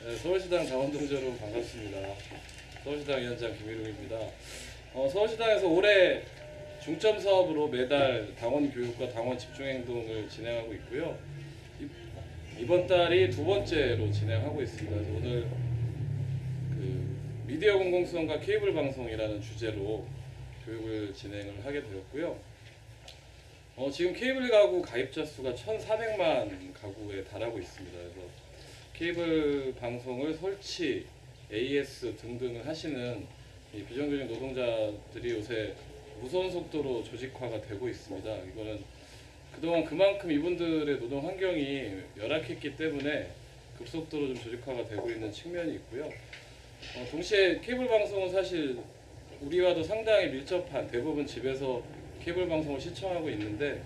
네, 서울시당 당원동지로 반갑습니다. 서울시당 위원장 김일웅입니다. 서울시당에서 올해 중점 사업으로 매달 당원 교육과 당원 집중 행동을 진행하고 있고요. 이번 달이 두 번째로 진행하고 있습니다. 그래서 오늘 미디어 공공성과 케이블 방송이라는 주제로 교육을 진행을 하게 되었고요. 지금 케이블 가구 가입자 수가 1,400만 가구에 달하고 있습니다. 그래서 케이블 방송을 설치, AS 등등을 하시는 이 비정규직 노동자들이 요새 무서운 속도로 조직화가 되고 있습니다. 이거는 그동안 그만큼 이분들의 노동 환경이 열악했기 때문에 급속도로 좀 조직화가 되고 있는 측면이 있고요. 동시에 케이블 방송은 사실 우리와도 상당히 밀접한, 대부분 집에서 케이블 방송을 시청하고 있는데,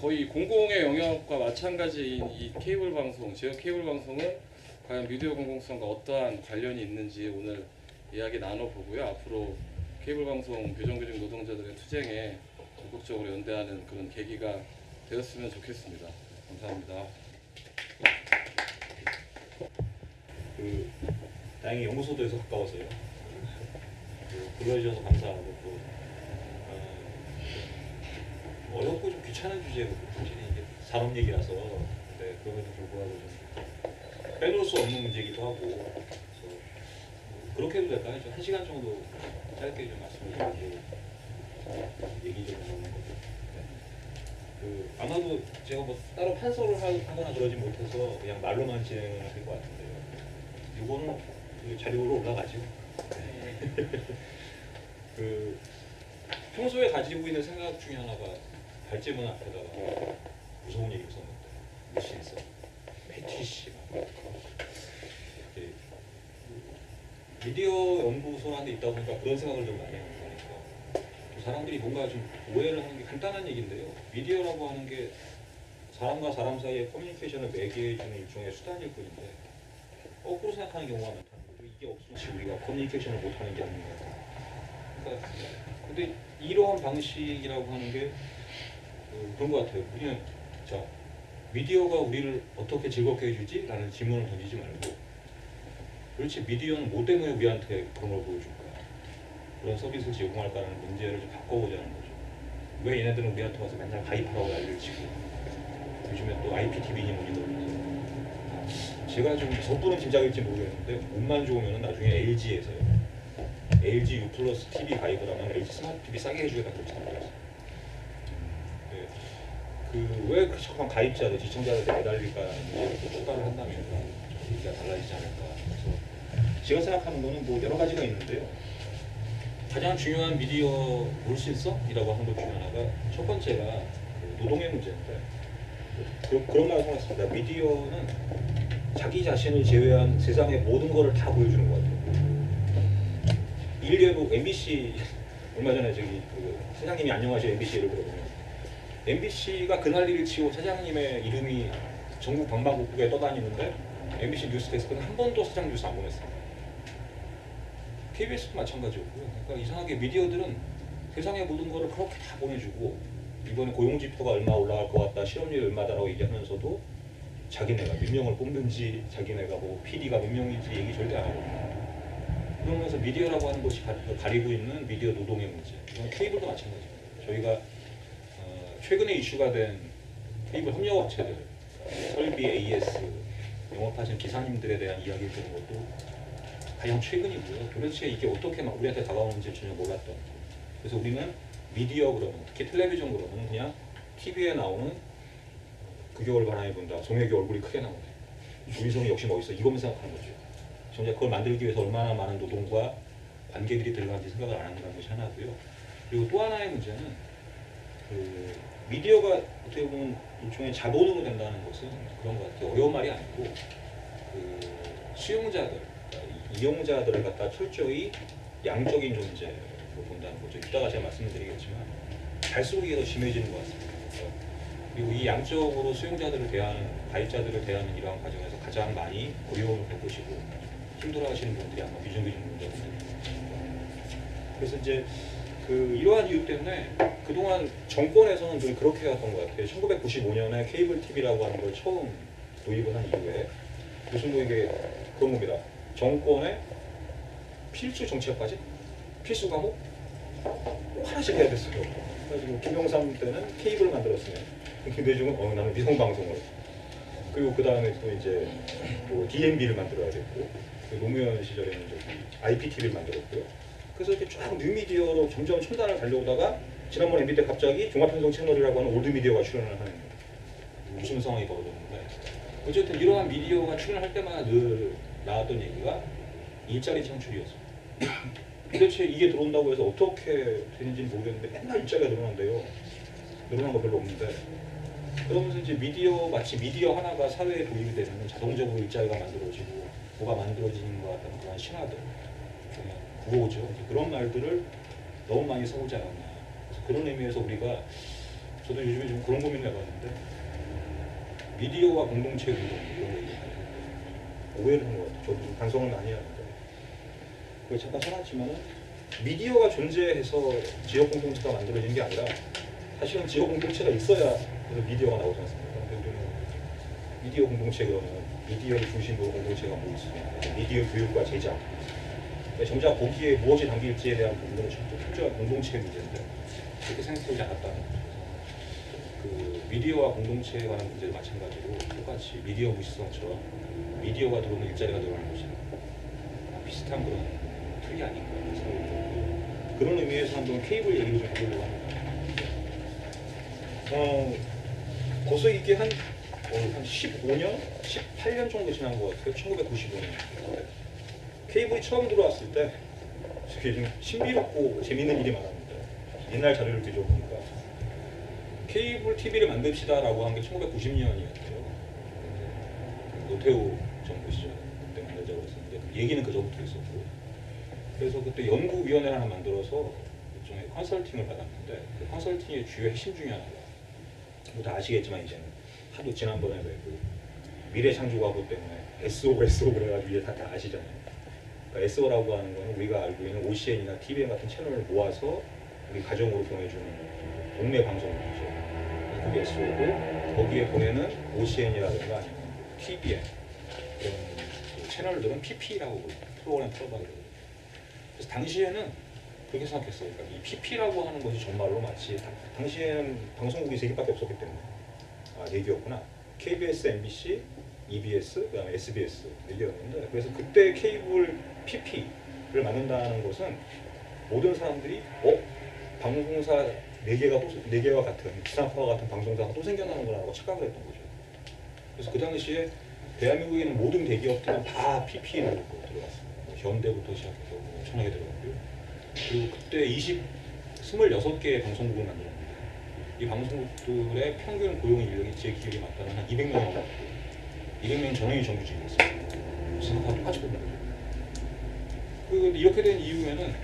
거의 공공의 영역과 마찬가지인 이 케이블 방송, 지역 케이블 방송은 과연 미디어 공공성과 어떠한 관련이 있는지 오늘 이야기 나눠보고요. 앞으로 케이블 방송 비정규직 노동자들의 투쟁에 적극적으로 연대하는 그런 계기가 되었으면 좋겠습니다. 감사합니다. 다행히 연구소도에서 가까워서요. 불러주셔서 감사하고 또 어렵고 좀 귀찮은 주제고 사실 이게 산업 얘기라서 근데 그럼에도 불구하고 좀 빼놓을 수 없는 문제이기도 하고 그래서 그렇게 해도 될까요? 한 시간 정도 짧게 좀 말씀을 드리고 얘기 좀 나누는 거죠. 네. 아마도 제가 뭐 따로 판서를 하거나 그러지 못해서 그냥 말로만 진행을 할 것 같은데요. 이거는 자료로 올라가죠. 평소에 가지고 있는 생각 중에 하나가 발제문 앞에다가 무서운 얘기를 썼는데 미시에서 패티시 미디어 연구소라는 데 있다 보니까 그런 생각을 좀 많이 하니까 사람들이 뭔가 좀 오해를 하는 게 간단한 얘기인데요. 미디어라고 하는 게 사람과 사람 사이의 커뮤니케이션을 매개해주는 일종의 수단일 뿐인데 거꾸로 생각하는 경우가 많다는 거죠. 이게 없으면 우리가 커뮤니케이션을 못하는 게 아닌가. 그러니까 근데 이러한 방식이라고 하는 게 그런 것 같아요. 우리는 자 미디어가 우리를 어떻게 즐겁게 해주지? 라는 질문을 던지지 말고 그렇지 미디어는 뭐 때문에 우리한테 그런 걸 보여줄까? 그런 서비스를 제공할까라는 문제를 좀 바꿔보자는 거죠. 왜 얘네들은 우리한테 와서 맨날 가입하라고 난리를 치고 요즘에 또 IPTV니 뭐니 그러면서 제가 좀 섣부른 짐작일지 모르겠는데 운만 좋으면 나중에 LG에서요. LG U 플러스 TV 가입을 하면 LG 스마트 TV 싸게 해주겠다고 그렇게 생각했어요. 왜 자꾸만 가입자들, 시청자들한테 매달릴까라는 문제를 또 추가를 한다면 얘기가 달라지지 않을까. 그래서 제가 생각하는 거는 뭐 여러 가지가 있는데요. 가장 중요한 미디어 물실성이라고 하는 것 중에 하나가 첫 번째가 노동의 문제인데 그런 말을 생각했습니다. 미디어는 자기 자신을 제외한 세상의 모든 것을 다 보여주는 것 같아요. 일례로 MBC 얼마 전에 저기 사장님이 안녕하세요 MBC를 들어보면 MBC가 그날일을 치고 사장님의 이름이 전국 방방곡곡에 떠다니는데 MBC 뉴스데스크는 한 번도 사장 뉴스 안 보냈습니다. KBS도 마찬가지였고요. 그러니까 이상하게 미디어들은 세상의 모든 거를 그렇게 다 보내주고 이번에 고용지표가 얼마 올라갈 것 같다, 실업률이 얼마다라고 얘기하면서도 자기네가 몇 명을 뽑는지, 자기네가 뭐 PD가 몇 명인지 얘기 절대 안 하거든요. 그러면서 미디어라고 하는 것이 가리고 있는 미디어 노동의 문제. 이건 케이블도 마찬가지입니다. 저희가 최근에 이슈가 된 케이블 협력업체들, 설비, AS, 영업하시는 기사님들에 대한 이야기를 들은 것도 가장 최근이고요. 도대체 이게 어떻게 막 우리한테 다가오는지 전혀 몰랐던. 그래서 우리는 미디어 그러면, 특히 텔레비전 그러면 그냥 TV에 나오는 그겨울 바람이 분다, 송혜교 얼굴이 크게 나오네. 유희성이 역시 멋있어. 이거만 생각하는 거죠. 정작 그걸 만들기 위해서 얼마나 많은 노동과 관계들이 들어가는지 생각을 안 한다는 것이 하나고요. 그리고 또 하나의 문제는 미디어가 어떻게 보면 일종의 자본으로 된다는 것은 그런 것 같아요. 어려운 말이 아니고 수용자들, 그러니까 이용자들을 갖다 철저히 양적인 존재로 본다는 거죠. 이따가 제가 말씀드리겠지만 갈수록 이게 더 심해지는 것 같습니다. 그리고 이 양적으로 수용자들을 대하는, 가입자들을 대하는 이러한 과정에서 가장 많이 어려움을 겪으시고 힘들어하시는 분들이 아마 비정규직 노동자분들입니다. 그래서 이제 이러한 이유 때문에 그동안 정권에서는 좀 그렇게 해왔던 것 같아요. 1995년에 케이블 TV라고 하는 걸 처음 도입을 한 이후에 무슨 뭐 이게 그런 겁니다. 정권의 필수 정책까지 필수 과목 꼭 하나씩 해야 됐어요. 그래가지고 김영삼 때는 케이블을 만들었으면 김대중은 나는 위성 방송을, 그리고 그 다음에 또 이제 뭐 DMB를 만들어야 됐고, 노무현 시절에는 이제 IPTV를 만들었고요. 그래서 이렇게 쫙 뉴미디어로 점점 첨단을 달려오다가 지난번 MB 때 갑자기 종합편성 채널이라고 하는 올드미디어가 출연을 하는 무슨 상황이 벌어졌는데, 어쨌든 이러한 미디어가 출연할 때마다 늘 나왔던 얘기가 일자리 창출이었어요. 도대체 이게 들어온다고 해서 어떻게 되는지는 모르겠는데 맨날 일자리가 늘어난대요. 늘어난 거 별로 없는데, 그러면서 이제 마치 미디어 하나가 사회에 도입이 되면 자동적으로 일자리가 만들어지고 뭐가 만들어지는 것 같다는 그런 신화들, 그냥 구호죠. 그런 말들을 너무 많이 써오지 않았나. 그래서 그런 의미에서 우리가, 저도 요즘에 좀 그런 고민을 해봤는데, 미디어와 공동체 운동 이런 거 얘기하는 오해를 한 것 같아요. 저도 좀 반성을 많이 하는데, 그걸 잠깐 써놨지만은 미디어가 존재해서 지역 공동체가 만들어지는 게 아니라 사실은 지역 공동체가 있어야 그래서 미디어가 나오지 않습니까? 근데 우리는 미디어 공동체 그러면 미디어를 중심으로 공동체가 뭐 있으면 미디어 교육과 제작, 정작 거기에 무엇이 담길지에 대한 부분은 또 철저한 공동체의 문제인데 그렇게 생각하지 않았다는 거죠. 그 미디어와 공동체에 관한 문제도 마찬가지로 똑같이 미디어 무시성처럼 미디어가 들어오면 일자리가 늘어나는 것이 비슷한 그런 틀이 아닌가 생각이 들고, 그런 의미에서 한번 케이블 얘기를 좀 해보려고 합니다. 벌써 이게 한 15년, 18년 정도 지난 것 같아요. 1995년. 케이블이 처음 들어왔을 때 되게 좀 신비롭고 재밌는 일이 많았는데, 옛날 자료를 뒤져보니까 케이블 TV를 만듭시다라고 한 게 1990년이었대요. 노태우 정부 시절 그때 만들자고 했었는데 얘기는 그 전부터 있었고, 그래서 그때 연구위원회 하나 만들어서 일종의 컨설팅을 받았는데, 그 컨설팅의 주요 핵심 중에 하나가 뭐 다 아시겠지만 이제는 하도 지난번에 그 미래창조과부 때문에 SO 그래가지고 이제 다 아시잖아요. 그러니까 SO라고 하는 거는 우리가 알고 있는 OCN이나 TVN 같은 채널을 모아서 우리 가정으로 보내주는 동네 방송국이죠. 그게 SO고, 거기에 보내는 OCN이라든가 아니면 TVN 그런 그 채널들은 PP라고 불러요. 프로그램 프로바이더. 그래서 당시에는 그렇게 생각했어요. 그러니까 이 PP라고 하는 것이 정말로 마치 당시에는 방송국이 3개밖에 없었기 때문에 4개였구나. KBS, MBC, EBS, 그다음에 SBS 4개였는데, 그래서 그때 케이블 PP를 만든다는 것은 모든 사람들이 방송사 4개와 같은 지상파와 같은 방송사가 또 생겨나는구나라고 착각을 했던 거죠. 그래서 그 당시에 대한민국에 있는 모든 대기업들은 다 PP로 들어갔습니다. 뭐 현대부터 시작해서 엄청나게 들어갔고요. 그리고 그때 26개의 방송국을 만들었는데, 이 방송국들의 평균 고용 인력이 제 기억이 맞다면 한 200명 정도, 200명 전원이 정규직이었어요. 생각하고 똑같이 보는 거죠. 이렇게 된 이유에는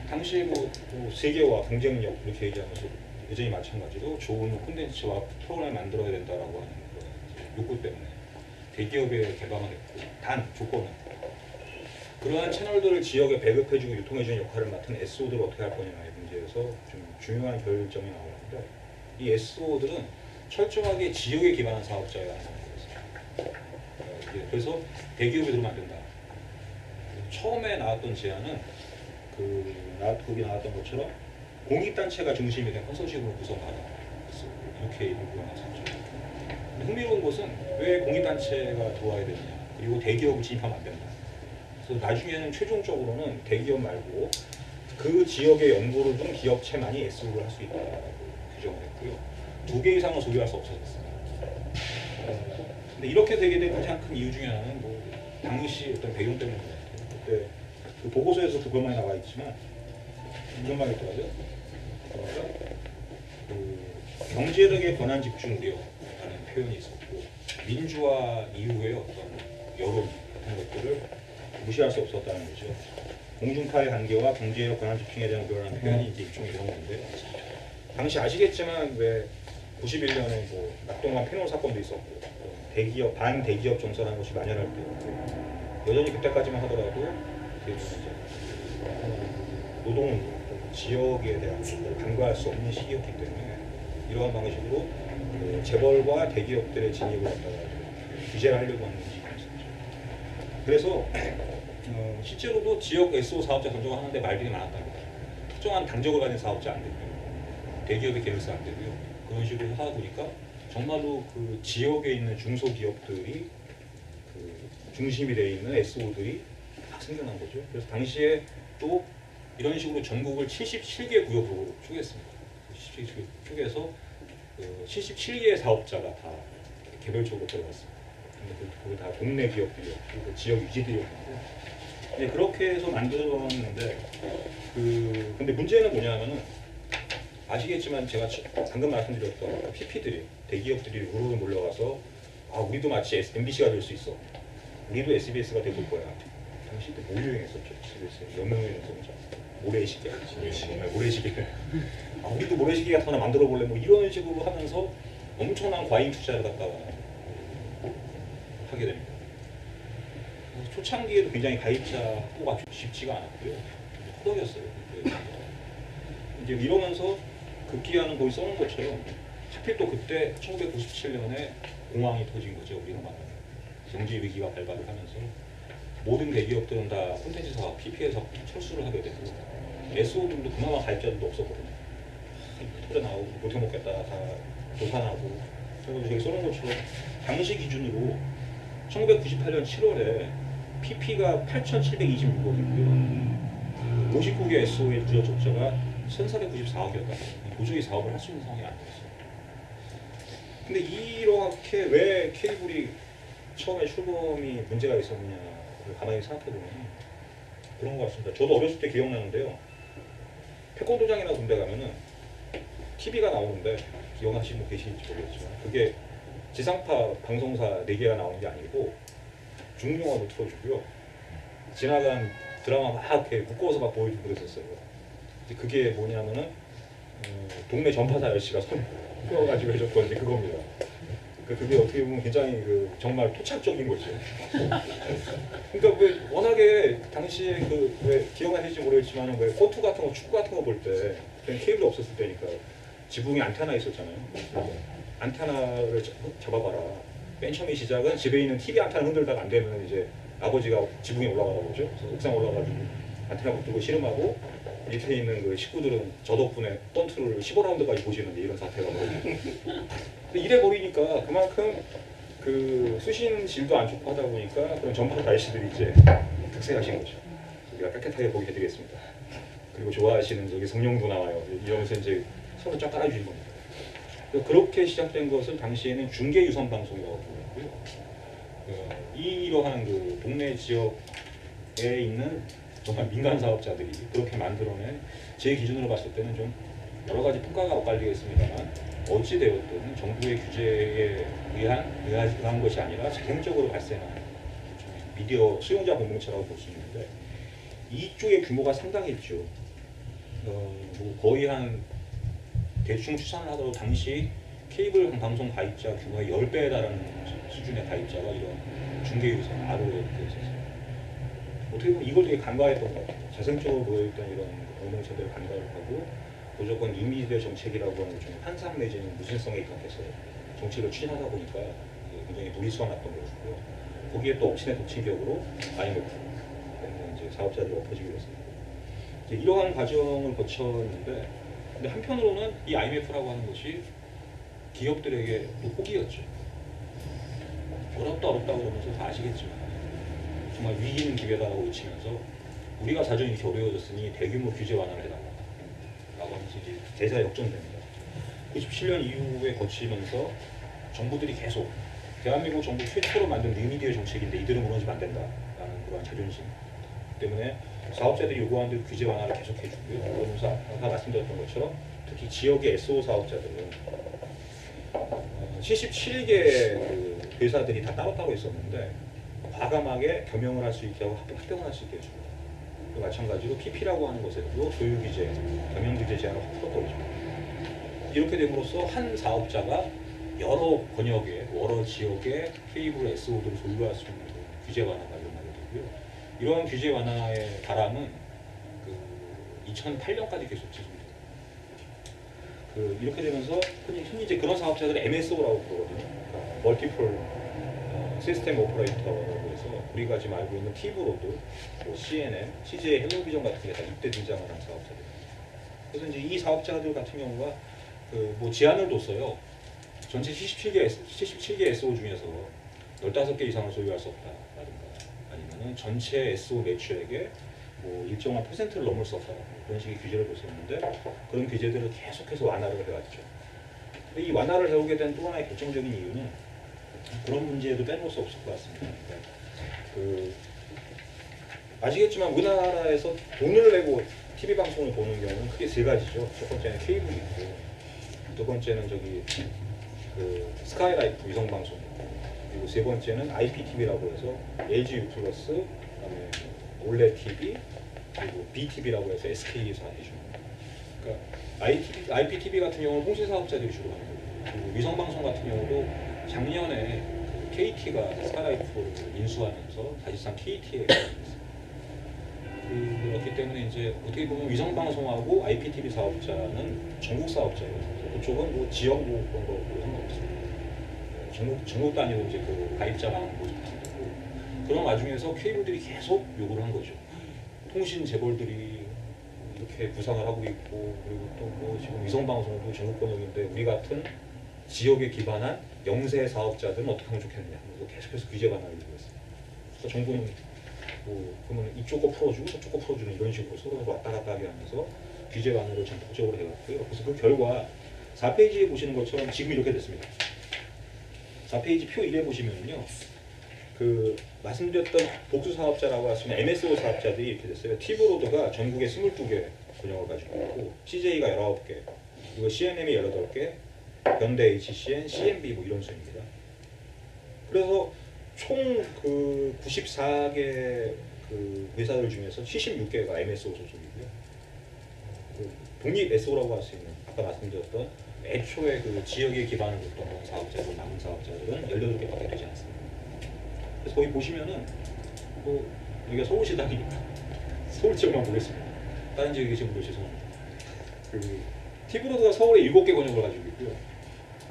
당시에 뭐 세계화, 경쟁력 이렇게 얘기하면서 여전히 마찬가지로 좋은 콘텐츠와 프로그램을 만들어야 된다라고 하는 욕구 때문에 대기업에 개방을 했고, 단 조건은 그러한 채널들을 지역에 배급해주고 유통해주는 역할을 맡은 SO들을 어떻게 할 거냐의 문제에서 좀 중요한 결정이 나오는데, 이 SO들은 철저하게 지역에 기반한 사업자여야 하는 거였어요. 그래서 대기업에 들어오면 안 된다. 처음에 나왔던 제안은 거기 나왔던 것처럼 공익단체가 중심이 된 컨소시엄으로 구성하라, 이렇게 일부가 나왔었죠. 흥미로운 것은 왜 공익단체가 들어와야 되느냐, 그리고 대기업을 진입하면 안 된다. 그래서 나중에는 최종적으로는 대기업 말고 그 지역의 연구를 준 기업체만이 SO를 할 수 있다고 규정을 했고요. 2개 이상은 소유할 수 없어졌습니다. 근데 이렇게 되게 된 가장 큰 이유 중에 하나는 뭐 당시 어떤 배경 때문인 것 같아요. 그때 그 보고서에서 그런 말이 나와 있지만 이런 말이 있더라고요. 그 경제력의 권한 집중 우려라는 표현이 있었고, 민주화 이후의 어떤 여론 같은 것들을 무시할 수 없었다는 거죠. 공중파의 한계와 경제력 권한 집중에 대한 우려라는 표현이 이제 일종의 이런 건데, 당시 아시겠지만 왜 91년에 뭐 낙동강 패널 사건도 있었고, 대기업 반대기업 정서라는 것이 만연할 때 여전히 그때까지만 하더라도 노동운동, 지역에 대한 것을 간과할 수 없는 시기였기 때문에 이러한 방식으로 재벌과 대기업들의 진입을 갖다가 규제를 하려고 하는 움직임이 있었죠. 그래서 실제로도 지역 SO 사업자 선정을 하는데 말들이 많았답니다. 특정한 당적을 가진 사업자 안 되고요. 대기업의 계열사 안 되고요. 그런 식으로 하다 보니까 정말로 그 지역에 있는 중소기업들이 그 중심이 되어 있는 SO들이 다 생겨난 거죠. 그래서 당시에 또 이런 식으로 전국을 77개 구역으로 쪼갰습니다. 77개 쪼개서 77개의 사업자가 다 개별적으로 들어갔습니다. 그게 다 동네 기업들이었고 그 지역 유지들이었는데 이제 그렇게 해서 만들었는데 근데 문제는 뭐냐면은 아시겠지만 제가 방금 말씀드렸던 PP들이 대기업들이 우르르 몰려가서 우리도 마치 MBC가 될 수 있어. 우리도 SBS가 되볼 거야. 당시 때 뭐 유행했었죠? SBS 몇 명 유행했었죠? 모래시계. 모래시계. 우리도 모래시계 같은 하나 만들어 볼래? 뭐 이런 식으로 하면서 엄청난 과잉 투자를 갖다가 하게 됩니다. 초창기에도 굉장히 가입자 확보가 쉽지가 않았고요. 허덕였어요. 이제 이러면서 급기야는 거의 써는 것처럼 하필 또 그때 1997년에 공황이 터진 거죠. 우리가 말하는 경제 위기가 발발을 하면서 모든 대기업들은 다 콘텐츠 사업, PP에서 철수를 하게 되고 SO들도 그나마 가입자들도 없었거든요. 터져 나오고 못해 먹겠다 다 도산하고 그래서 저기 써는 것처럼 당시 기준으로 1998년 7월에 PP가 8,726억이고요. 59개 SO의 누적 적자가 1,494억이었다. 도저히 사업을 할 수 있는 상황이 아니었어요. 근데 이렇게 왜 케이블이 처음에 출범이 문제가 있었느냐를 가만히 생각해보면 그런 것 같습니다. 저도 어렸을 때 기억나는데요. 태권도장이나 군대 가면은 TV가 나오는데 기억나시는 분 계실지 모르겠지만 그게 지상파 방송사 4개가 나오는 게 아니고 중용어도 틀어주고요. 지나간 드라마 막 이렇게 묶어서 막 보여주고 그랬었어요. 그게 뭐냐면은 동네 전파사 아저씨가 손 펴가지고 해줬던 이제 그겁니다. 그게 어떻게 보면 굉장히 정말 토착적인 거죠. 그러니까 왜 워낙에 당시에 왜 기억나실지 모르겠지만 왜 권투 같은 거 축구 같은 거 볼 때 케이블이 없었을 때니까 지붕에 안테나 있었잖아요. 안테나를 잡아봐라. 맨 처음에 시작은 집에 있는 TV 안테나 흔들다가 안 되면 이제 아버지가 지붕에 올라가다 보죠. 그래서 옥상 올라가지고 안테나 붙들고 씨름하고 밑에 있는 그 식구들은 저 덕분에 권투를 15라운드까지 보시는데 이런 사태가 벌어지고 이래 버리니까 그만큼 수신 질도 안 좋고 하다 보니까 그런 전파 날씨들이 이제 특색하신 거죠. 우리가 깨끗하게 보게 해드리겠습니다. 그리고 좋아하시는 저기 성룡도 나와요. 이러면서 이제 서로 쫙 깔아주신 겁니다. 그렇게 시작된 것은 당시에는 중계유선 방송이라고 불렸고요. 이러한 동네 지역에 있는 정말 민간 사업자들이 그렇게 만들어낸 제 기준으로 봤을 때는 좀 여러 가지 평가가 엇갈리겠습니다만 어찌 되었든 정부의 규제에 의한 것이 아니라 자생적으로 발생한 미디어 수용자 공동체라고 볼 수 있는데 이쪽의 규모가 상당했죠. 뭐 거의 한 대충 추산을 하더라도 당시 케이블 방송 가입자 규모의 10배에 달하는 수준의 가입자가 이런 중계유선 RO에 있었어요. 어떻게 보면 이걸 되게 간과했던 것 같아요. 자생적으로 보여있던 이런 공동체들을 간과를 하고 무조건 뉴미디어 정책이라고 하는 좀 환상 내지는 무신성에 입각해서 정책을 추진하다 보니까 굉장히 무리수가 났던 것이고요. 거기에 또 엎친의 덮친격으로 IMF 이제 사업자들이 엎어지기로 했습니다. 이제 이러한 과정을 거쳤는데 근데 한편으로는 이 IMF라고 하는 것이 기업들에게 또 호기였죠. 어렵다 그러면서 다 아시겠지만 정말 위기는 기회다라고 외치면서 우리가 자전이 이렇게 어려워졌으니 대규모 규제 완화를 해달라 라고 하면서 이제 대사 역전됩니다. 97년 이후에 거치면서 정부들이 계속 대한민국 정부 최초로 만든 뉴미디어 정책인데 이들은 무너지면 안 된다라는 그런 자존심 때문에 사업자들이 요구하는 대로 규제 완화를 계속 해주고요. 그러면서 아까 말씀드렸던 것처럼 특히 지역의 SO 사업자들은 77개 회사들이 다 따로따로 있었는데 과감하게 겸용을 할 수 있게 하고 합병을 할 수 있게 해줍니다. 마찬가지로 PP라고 하는 것에도 소유 규제, 겸용 규제 제한을 확 풀어버리죠. 이렇게 됨으로써 한 사업자가 여러 권역의, 여러 지역의 케이블 SO들을 소유할 수 있는 규제 완화가 일어나게 되고요. 이러한 규제 완화의 바람은 2008년까지 계속 지속됩니다. 이렇게 되면서 흔히 이제 그런 사업자들을 MSO라고 부르거든요. 그러니까 멀티플 시스템 오퍼레이터라고 해서 우리가 지금 알고 있는 티브로드, 뭐 CNN, CJ 헬로비전 같은 게 다 이때 등장을 한 사업자들. 그래서 이제 이 사업자들 같은 경우가 그 뭐 제한을 뒀어요. 전체 77개 SO 중에서 15개 이상을 소유할 수 없다라든가 아니면은 전체 SO 매출액의 뭐 일정한 퍼센트를 넘을 수 없다 그런 식의 규제를 뒀었는데 그런 규제들을 계속해서 완화를 해왔죠. 이 완화를 해오게 된 또 하나의 결정적인 이유는 그런 문제도 빼놓을 수 없을 것 같습니다. 그러니까 그 아시겠지만 우리나라에서 돈을 내고 TV 방송을 보는 경우는 크게 세 가지죠. 첫 번째는 케이블이 있고, 두 번째는 저기 그 스카이라이프 위성 방송, 그리고 세 번째는 IPTV라고 해서 LG U+, 그다음에 올레 TV, 그리고 BTV라고 해서 SK에서 해줍니다. 그러니까 IPTV 같은 경우는 통신 사업자들이 주로 하는 거고, 그리고 위성 방송 같은 경우도 작년에 그 KT가 스카이라이프를 인수하면서 사실상 KT에 그렇기 때문에 이제 어떻게 보면 위성 방송하고 IPTV 사업자는 전국 사업자예요. 그쪽은 뭐 지역 뭐 그런 거 상관없어요. 전국 단위로 이제 그 가입자가 모집하는 거고 그런 와중에서 케이블들이 계속 요구를 한 거죠. 통신 재벌들이 이렇게 부상을 하고 있고 그리고 또 뭐 지금 위성 방송도 전국 번역인데 우리 같은 지역에 기반한 영세 사업자들은 어떻게 하면 좋겠느냐. 그래서 계속해서 규제 완화를 이루고 있습니다. 그래서 정부는 뭐 그러면 이쪽 거 풀어주고 저쪽 거 풀어주는 이런 식으로 서로 왔다 갔다 하게 하면서 규제 완화를 전폭적으로 해왔고요. 그래서 그 결과 4페이지에 보시는 것처럼 지금 이렇게 됐습니다. 4페이지 표 1에 보시면요. 그 말씀드렸던 복수 사업자라고 할 수 있는 MSO 사업자들이 이렇게 됐어요. 티브로드가 전국에 22개 군역을 가지고 있고 CJ가 19개, 그리고 CNM이 18개, 현대 HCN, CNB 뭐 이런 순입니다. 그래서 총 그 94개 그 회사들 중에서 76개가 MSO 소속이고요. 그 독립 SO라고 할 수 있는 아까 말씀드렸던 애초에 그 지역에 기반을 뒀던 사업자들, 남은 사업자들은 18개밖에 되지 않습니다. 그래서 거기 보시면은 뭐 여기가 서울시당이니까 서울 지역만 보겠습니다. 다른 지역에 계신 분들 죄송합니다. 그 티브로드가 서울에 7개 권역을 가지고 있고요.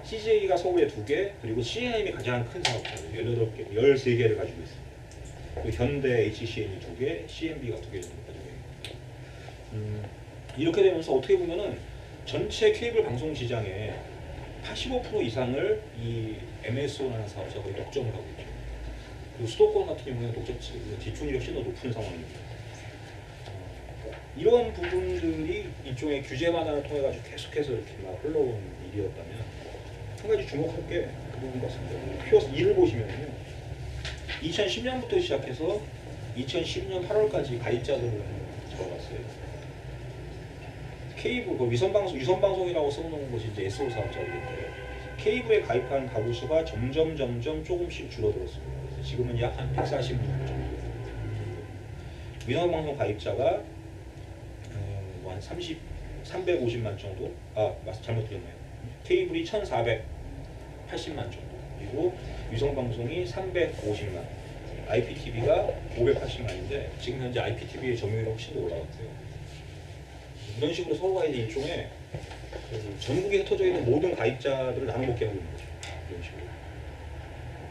CJ가 서울에 2개, 그리고 CNM이 가장 큰 사업자들 18개, 13개를 가지고 있습니다. 그리고 현대 HCN이 2개, CNB가 2개 정도 가지고 있습니다. 이렇게 되면서 어떻게 보면은 전체 케이블 방송 시장의 85% 이상을 이 MSO라는 사업자가 거의 독점을 하고 있죠. 그리고 수도권 같은 경우에는 독점치 지출이 훨씬 더 높은 상황입니다. 이런 부분들이 일종의 규제 완화를 통해 가지고 계속해서 이렇게 막 흘러온 일이었다면 한 가지 주목할 게 그 부분 같습니다. 표 2를 보시면요. 2010년부터 시작해서 2012년 8월까지 가입자들을 적어봤어요. 케이블, 그 위성방송이라고 써놓은 것이 이제 SO 사업자들인데 케이블에 가입한 가구 수가 점점 조금씩 줄어들었습니다. 그래서 지금은 약 한 146 정도. 위성방송 가입자가 한 350만 정도? 잘못 들었네요. 케이블이 1,480만 정도. 그리고 위성방송이 350만. IPTV가 580만인데 지금 현재 IPTV의 점유율이 훨씬 더 올라갔고요. 이런 식으로 서로가 이제 일종의 그 전국에 흩어져 있는 모든 가입자들을 나눠먹게 하고 있는 거죠. 이런 식으로.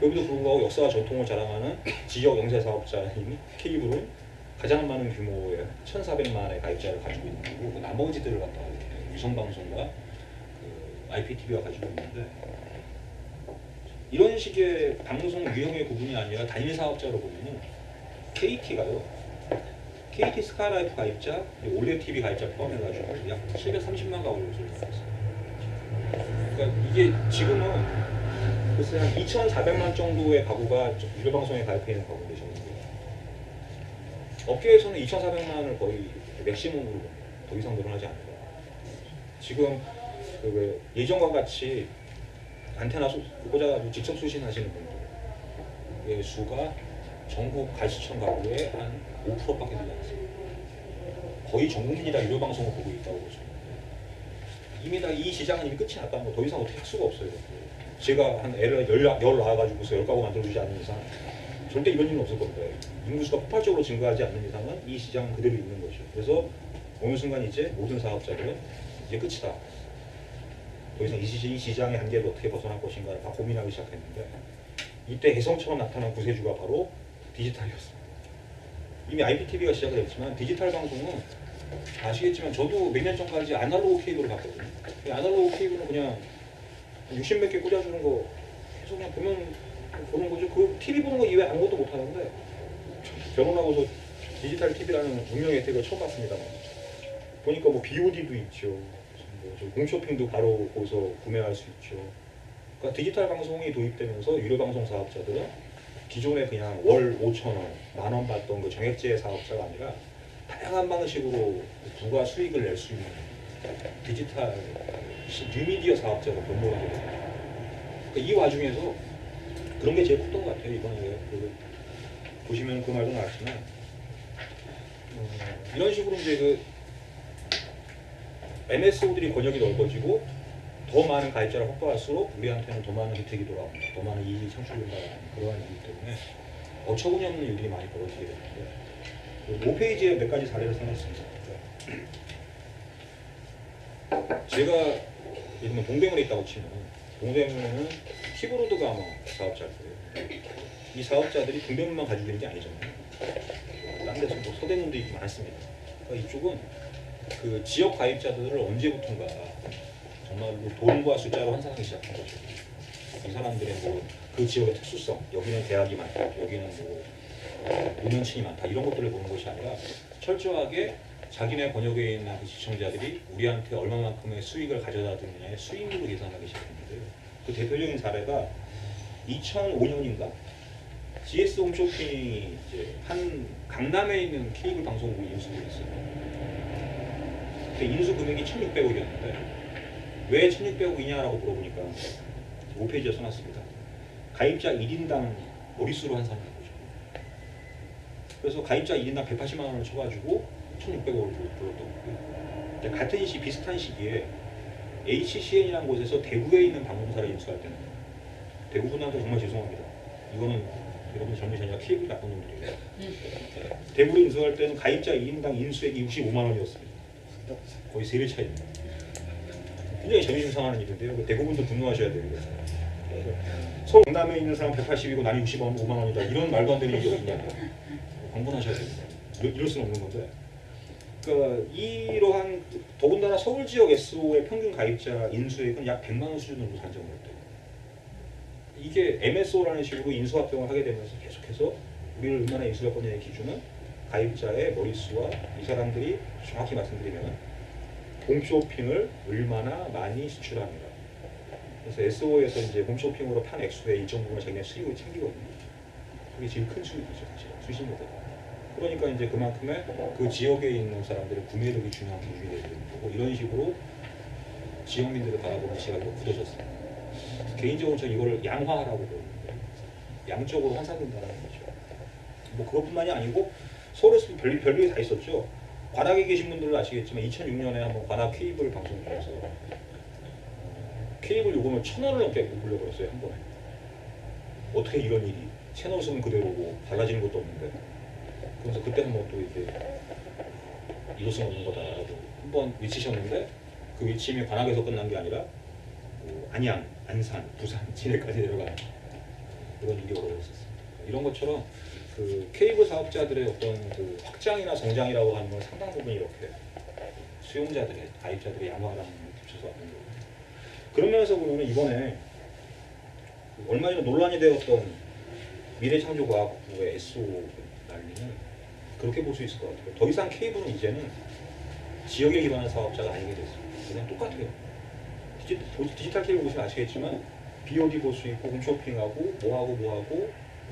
여기도 불구하고 역사와 전통을 자랑하는 지역 영세 사업자인 케이블은 가장 많은 규모의 1,400만의 가입자를 가지고 있는 거고 그 나머지들을 갖다가 이렇게 위성방송과 그 IPTV가 가지고 있는데 이런 식의 방송 유형의 구분이 아니라 단일 사업자로 보면은 KT가요. KT 스카이라이프 가입자, 그리고 올레 TV 가입자 포함해가지고 약 730만 가구를 소유하고 있어요. 그러니까 이게 지금은 글쎄 한 2,400만 정도의 가구가 유료 방송에 가입해 있는 가구인데 저는 업계에서는 2,400만을 거의 맥시멈으로 더 이상 늘어나지 않을 거예요. 지금 그 예전과 같이 안테나 꽂아가지고 직접 수신하시는 분들의 수가 전국 가시청 가구의 한 5%밖에 되지 않습니다. 거의 전 국민이 다 유료 방송을 보고 있다고 보시면 이미 다 이 시장은 이미 끝이 났다는 거 더 이상 어떻게 할 수가 없어요. 제가 한 애를 열 낳아가지고서 10가구 만들어주지 않는 이상 절대 이런 일은 없을 겁니다. 인구수가 폭발적으로 증가하지 않는 이상은 이 시장은 그대로 있는 거죠. 그래서 어느 순간 이제 모든 사업자들은 이제 끝이다. 더 이상 이 시장의 한계를 어떻게 벗어날 것인가를 다 고민하기 시작했는데 이때 혜성처럼 나타난 구세주가 바로 디지털이었습니다. 이미 IPTV가 시작을 했지만 디지털 방송은 아시겠지만 저도 몇 년 전까지 아날로그 케이블을 봤거든요. 이 아날로그 케이블은 그냥 60몇 개 꽂아주는 거 계속 그냥 보는 거죠. 그 TV 보는 거 이외에 아무것도 못 하는데 결혼하고서 디지털 TV라는 운명의 혜택을 처음 봤습니다. 보니까 뭐 BOD도 있죠. 뭐 홈쇼핑도 바로 거기서 구매할 수 있죠. 그러니까 디지털 방송이 도입되면서 유료 방송 사업자들은 기존에 그냥 월 5,000원, 10,000원 받던 그 정액제 사업자가 아니라 다양한 방식으로 부가 수익을 낼 수 있는 디지털 뉴미디어 사업자로 변모를 하게 됩니다. 그러니까 이 와중에서 그런 게 제일 컸던 것 같아요. 이번에 보시면 그 말도 나왔지만 이런 식으로 이제 그 MSO들이 권역이 넓어지고 더 많은 가입자를 확보할수록 우리한테는 더 많은 혜택이 돌아옵니다. 더 많은 이익이 창출된다는 그러한 이유 때문에 어처구니 없는 일들이 많이 벌어지게 되는데 5페이지에 몇 가지 사례를 써놨습니다. 제가 예를 들면 동대문에 있다고 치면 동대문에는 키보르드 가마 사업자일 거예요. 이 사업자들이 동대문만 가지고 있는 게 아니잖아요. 다른 데서 뭐 서대문도 있고 많습니다. 그러니까 이쪽은 그 지역 가입자들을 언제부턴가 정말로 돈과 숫자로 환산하기 시작한 거죠. 이 사람들의 뭐 그 지역의 특수성, 여기는 대학이 많다, 여기는 뭐 노년층이 많다 이런 것들을 보는 것이 아니라 철저하게 자기네 번역에 있는 그 시청자들이 우리한테 얼마만큼의 수익을 가져다 주느냐의 수익률로 계산하기 시작했는데요. 그 대표적인 사례가 2005년인가 GS 홈쇼핑이 이제 한 강남에 있는 케이블 방송국을 인수를 했어요. 그 인수 금액이 1,600억이었는데 왜 1,600억이냐라고 물어보니까 5페이지에 써놨습니다. 가입자 1인당 머릿수로 환산한 거죠. 그래서 가입자 1인당 180만 원을 쳐가지고 1,600억을 불렀던 거고요. 같은 비슷한 시기에 HCN이라는 곳에서 대구에 있는 방송사를 인수할 때는 대구 분들한테 정말 죄송합니다. 이거는 여러분 젊은 아니라 케이블 나쁜 놈들이에요. 대구를 인수할 때는 가입자 1인당 인수액이 65만 원이었습니다. 거의 3배 차이입니다. 굉장히 재미있는 상황은 일인데요. 대구분들 분노하셔야 됩니다. 서울 강남에 있는 사람 180이고 나는 65만 원이다. 이런 말도 안 되는 일이 어딨냐. 광분하셔야 됩니다. 이럴 수는 없는 건데. 그러니까 이러한 더군다나 서울 지역 SO의 평균 가입자 인수액은 약 100만 원 수준으로 산정을 했대요. 이게 MSO라는 식으로 인수합병을 하게 되면서 계속해서 우리를 얼마나 인수할 거냐의 기준은 가입자의 머릿수와 이 사람들이 정확히 말씀드리면 홈쇼핑을 얼마나 많이 수출합니다. 그래서 SO에서 이제 홈쇼핑으로 판 액수의 일정 부분을 자기네 수익을 챙기거든요. 그게 제일 큰 수익이죠, 사실. 수신료보다. 그러니까 이제 그만큼의 그 지역에 있는 사람들의 구매력이 중요한 기준이 되는 거고 이런 식으로 지역민들을 바라보는 시각이 굳어졌습니다. 개인적으로 저는 이거를 양화하라고 보는데 양적으로 환산된다는 거죠. 뭐 그것뿐만이 아니고 서울에서도 별일이 다 있었죠. 관악에 계신 분들은 아시겠지만 2006년에 한번 관악 케이블 방송 중에서 케이블 요금을 1,000원을 넘게 올려버렸어요, 한 번에. 어떻게 이런 일이 채널 수는 그대로고 달라지는 것도 없는데. 그래서 그때 한번 또 이게 이럴 수는 없는 거다라고 한번 외치셨는데 그 외침이 관악에서 끝난 게 아니라 뭐 안양, 안산, 부산, 진해까지 내려가는 그런 일이 벌어졌었습니다. 이런 것처럼 그 케이블 사업자들의 어떤 그 확장이나 성장이라고 하는 건 상당 부분 이렇게 수용자들의 가입자들의 양화랑 붙여서 하는 거고. 그런 면에서 보면 이번에 얼마 전에 논란이 되었던 미래창조과학부의 SO 난리는 그렇게 볼 수 있을 것 같아요. 더 이상 케이블은 이제는 지역에 기반한 사업자가 아니게 됐습니다. 그냥 똑같아요. 디지털 케이블 보시면 아시겠지만 BOD 볼 수 있고 홈쇼핑하고 뭐하고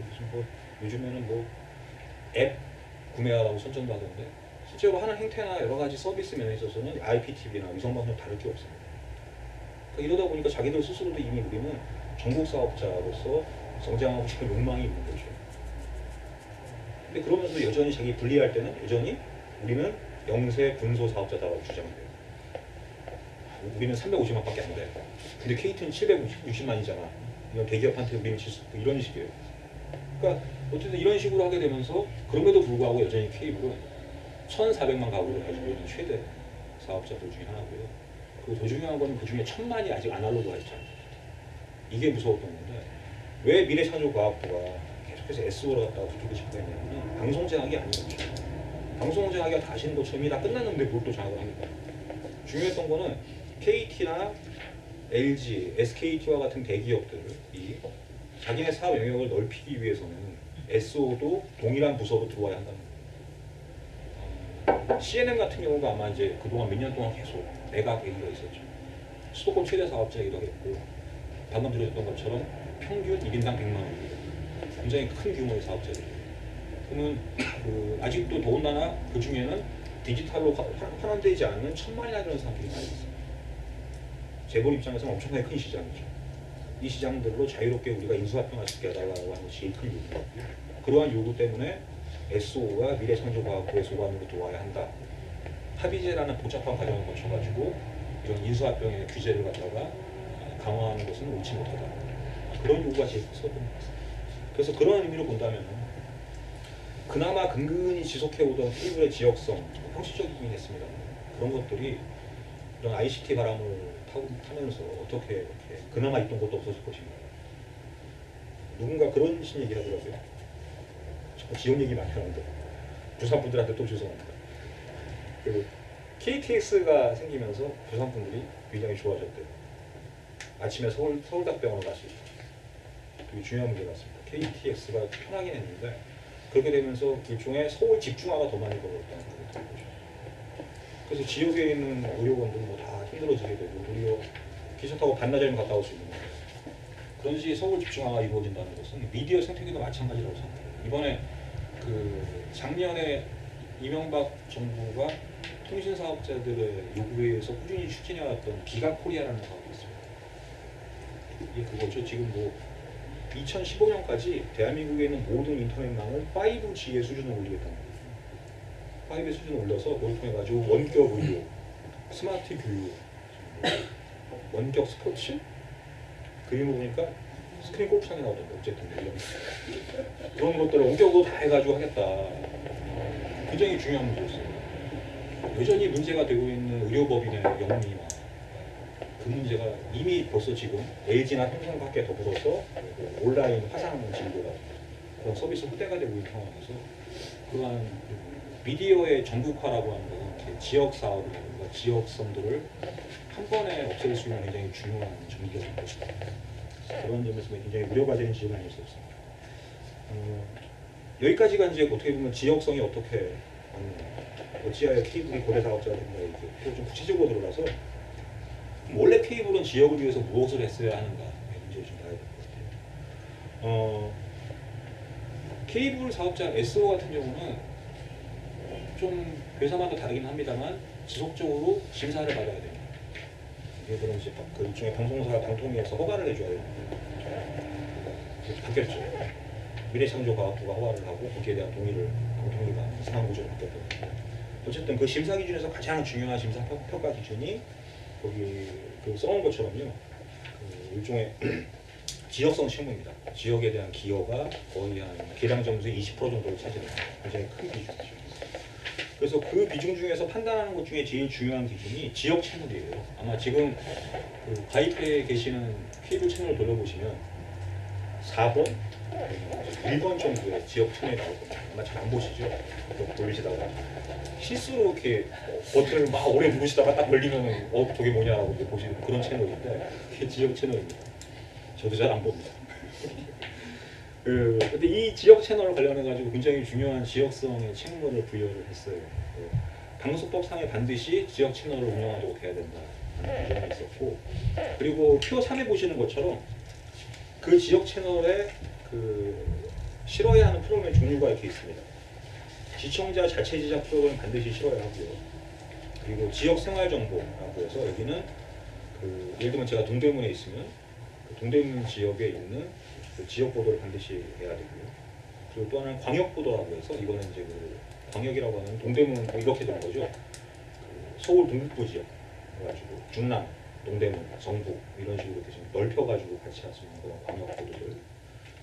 무슨 뭐 요즘에는 뭐 앱 구매하라고 선전도 하던데 실제로 하는 행태나 여러 가지 서비스 면에 있어서는 IPTV나 위성방송 다를 게 없습니다. 그러니까 이러다 보니까 자기들 스스로도 이미 우리는 전국 사업자로서 성장하고 싶은 욕망이 있는 거죠. 근데 그러면서 여전히 자기 분리할 때는 여전히 우리는 영세 분소 사업자다라고 주장해요. 우리는 350만밖에 안 돼. 근데 KT는 760만이잖아. 이건 대기업한테 우리는 질 수 없고 이런 식이에요. 그러니까 어쨌든 이런 식으로 하게 되면서 그럼에도 불구하고 여전히 케이블은 1,400만 가구를 가지고 있는 최대 사업자들 중에 하나고요. 그리고 더 중요한 거는 그 중에 1,000만이 아직 아날로그화 있잖아요. 이게 무서웠던 건데 왜 미래창조과학부가 계속해서 SO를 갖다가 두들겨 짚고 있냐면 방송 제약이 아니었죠. 방송 제약이 다 아시는 것처럼 이미 다 끝났는데 뭘 또 장악을 합니까? 중요했던 거는 KT나 LG, SKT와 같은 대기업들이 자기네 사업 영역을 넓히기 위해서는 SO도 동일한 부서로 들어와야 한다는 거예요. CNN 같은 경우가 아마 이제 그동안 몇 년 동안 계속 매각 얘기가 있었죠. 수도권 최대 사업자이기도 했고 방금 들어줬던 것처럼 평균 1인당 100만 원입니다. 굉장히 큰 규모의 사업자들이에요. 그러면 아직도 더군다나 그 중에는 디지털로 환원되지 않는 1000만이나 되는 사람들이 많이 있어요. 재벌 입장에서는 엄청나게 큰 시장이죠. 이 시장들로 자유롭게 우리가 인수합병할 수 있게 해달라고 하는 것이 제일 큰 요구고요. 그러한 요구 때문에 SO가 미래창조과학부의 소관으로 들어와야 한다. 합의제라는 복잡한 과정을 거쳐가지고 이런 인수합병의 규제를 갖다가 강화하는 것은 옳지 못하다. 그런 요구가 제일 컸었던 것 같습니다. 그래서 그런 의미로 본다면 그나마 근근히 지속해오던 케이블의 지역성, 형식적이긴 했습니다. 그런 것들이 이런 ICT 바람을 타면서 어떻게 이렇게 그나마 있던 것도 없어질 것인가. 누군가 그런 식 얘기 하더라고요. 자꾸 지역 얘기 많이 하는데 부산 분들한테 또 죄송합니다. 그 KTX가 생기면서 부산 분들이 굉장히 좋아졌대요. 아침에 서울대병원을 갈 수 있다. 되게 중요한 문제 같습니다. KTX가 편하긴 했는데 그렇게 되면서 일종의 서울 집중화가 더 많이 벌어졌다는 생각이 드는 거죠. 그래서 지역에 있는 의료원들은 뭐 다 힘들어지게 되고 도리어 기차 타고 반나절이면 갔다 올 수 있는 거예요. 그런 식의 서울 집중화가 이루어진다는 것은 미디어 생태계도 마찬가지라고 생각해요. 이번에 작년에 이명박 정부가 통신사업자들의 요구에 의해서 꾸준히 추진해왔던 기가코리아라는 사업이 있습니다. 이게 그거죠. 지금 2015년까지 대한민국에 있는 모든 인터넷망을 5G의 수준을 올리겠다는 거예요. 5의 수준을 올려서 그걸 통해 가지고 원격 의료, 스마트 교육, 원격 스포츠, 그림을 보니까 스크린 골프장에 나오던데 어쨌든 이런 그런 것들을 원격으로 다 해가지고 하겠다. 굉장히 중요한 문제였어요. 여전히 문제가 되고 있는 의료법인의 영리화, 그 문제가 이미 벌써 지금 LG나 삼성밖에 더불어서 온라인 화상 진료라 그런 서비스 확대가 되고 있는 상황에서 그러한 미디어의 전국화라고 하는 것은 지역 사업이라든가 지역성들을 한 번에 없앨 수 있는 굉장히 중요한 전기가 될 것이다. 그런 점에서 굉장히 우려가 되는 지점이 아닐 수 없습니다. 여기까지가 이제 어떻게 보면 지역성이 어떻게 어찌하여 케이블이 고대 사업자가 된가 이렇게 좀 구체적으로 들어가서 원래 케이블은 지역을 위해서 무엇을 했어야 하는가 문제를 좀 봐야 될 것 같아요. 케이블 사업자 SO 같은 경우는 좀 회사마다 다르긴 합니다만 지속적으로 심사를 받아야 됩니다. 얘들은 이제 그 일종의 방송사 방통위에서 허가를 해줘야 됩니다. 바뀌었죠. 미래창조과학부가 허가를 하고 거기에 대한 동의를 방통위가 이상한 구조로 바뀌었거든요. 어쨌든 그 심사 기준에서 가장 중요한 심사 평가 기준이 거기 써놓은 것처럼요. 그 일종의 지역성 책무입니다. 지역에 대한 기여가 거의 한 개당 점수의 20% 정도를 차지합니다. 굉장히 큰 비중이죠. 그래서 그 비중 중에서 판단하는 것 중에 제일 중요한 기준이 지역 채널이에요. 아마 지금 가입해 계시는 케이블 채널을 돌려보시면 4번, 1번 정도의 지역 채널이 나올 겁니다. 아마 잘 안 보시죠? 돌리시다가 실수로 이렇게 버튼을 막 오래 누르시다가 딱 걸리면 저게 뭐냐라고 보시는 그런 채널인데 그게 지역 채널입니다. 저도 잘 안 봅니다. 근데 이 지역 채널 관련해 가지고 굉장히 중요한 지역성의 책무를 부여를 했어요. 방송법상에 반드시 지역 채널을 운영하도록 해야 된다는 규정이 있었고, 그리고 표 3에 보시는 것처럼 그 지역 채널에 실어야 하는 프로그램 종류가 이렇게 있습니다. 시청자 자체 제작 프로그램 반드시 실어야 하고요. 그리고 지역 생활 정보라고 해서 여기는 예를 들면 제가 동대문에 있으면 그 동대문 지역에 있는 그 지역 보도를 반드시 해야 되고요. 그리고 또 하나는 광역 보도라고 해서 이거는 이제 광역이라고 하는 동대문 이렇게 되는 거죠. 서울 동북부 지역 그래가지고 중남, 동대문, 성북 이런 식으로 이렇게 좀 넓혀가지고 같이 할 수 있는 그런 광역 보도들.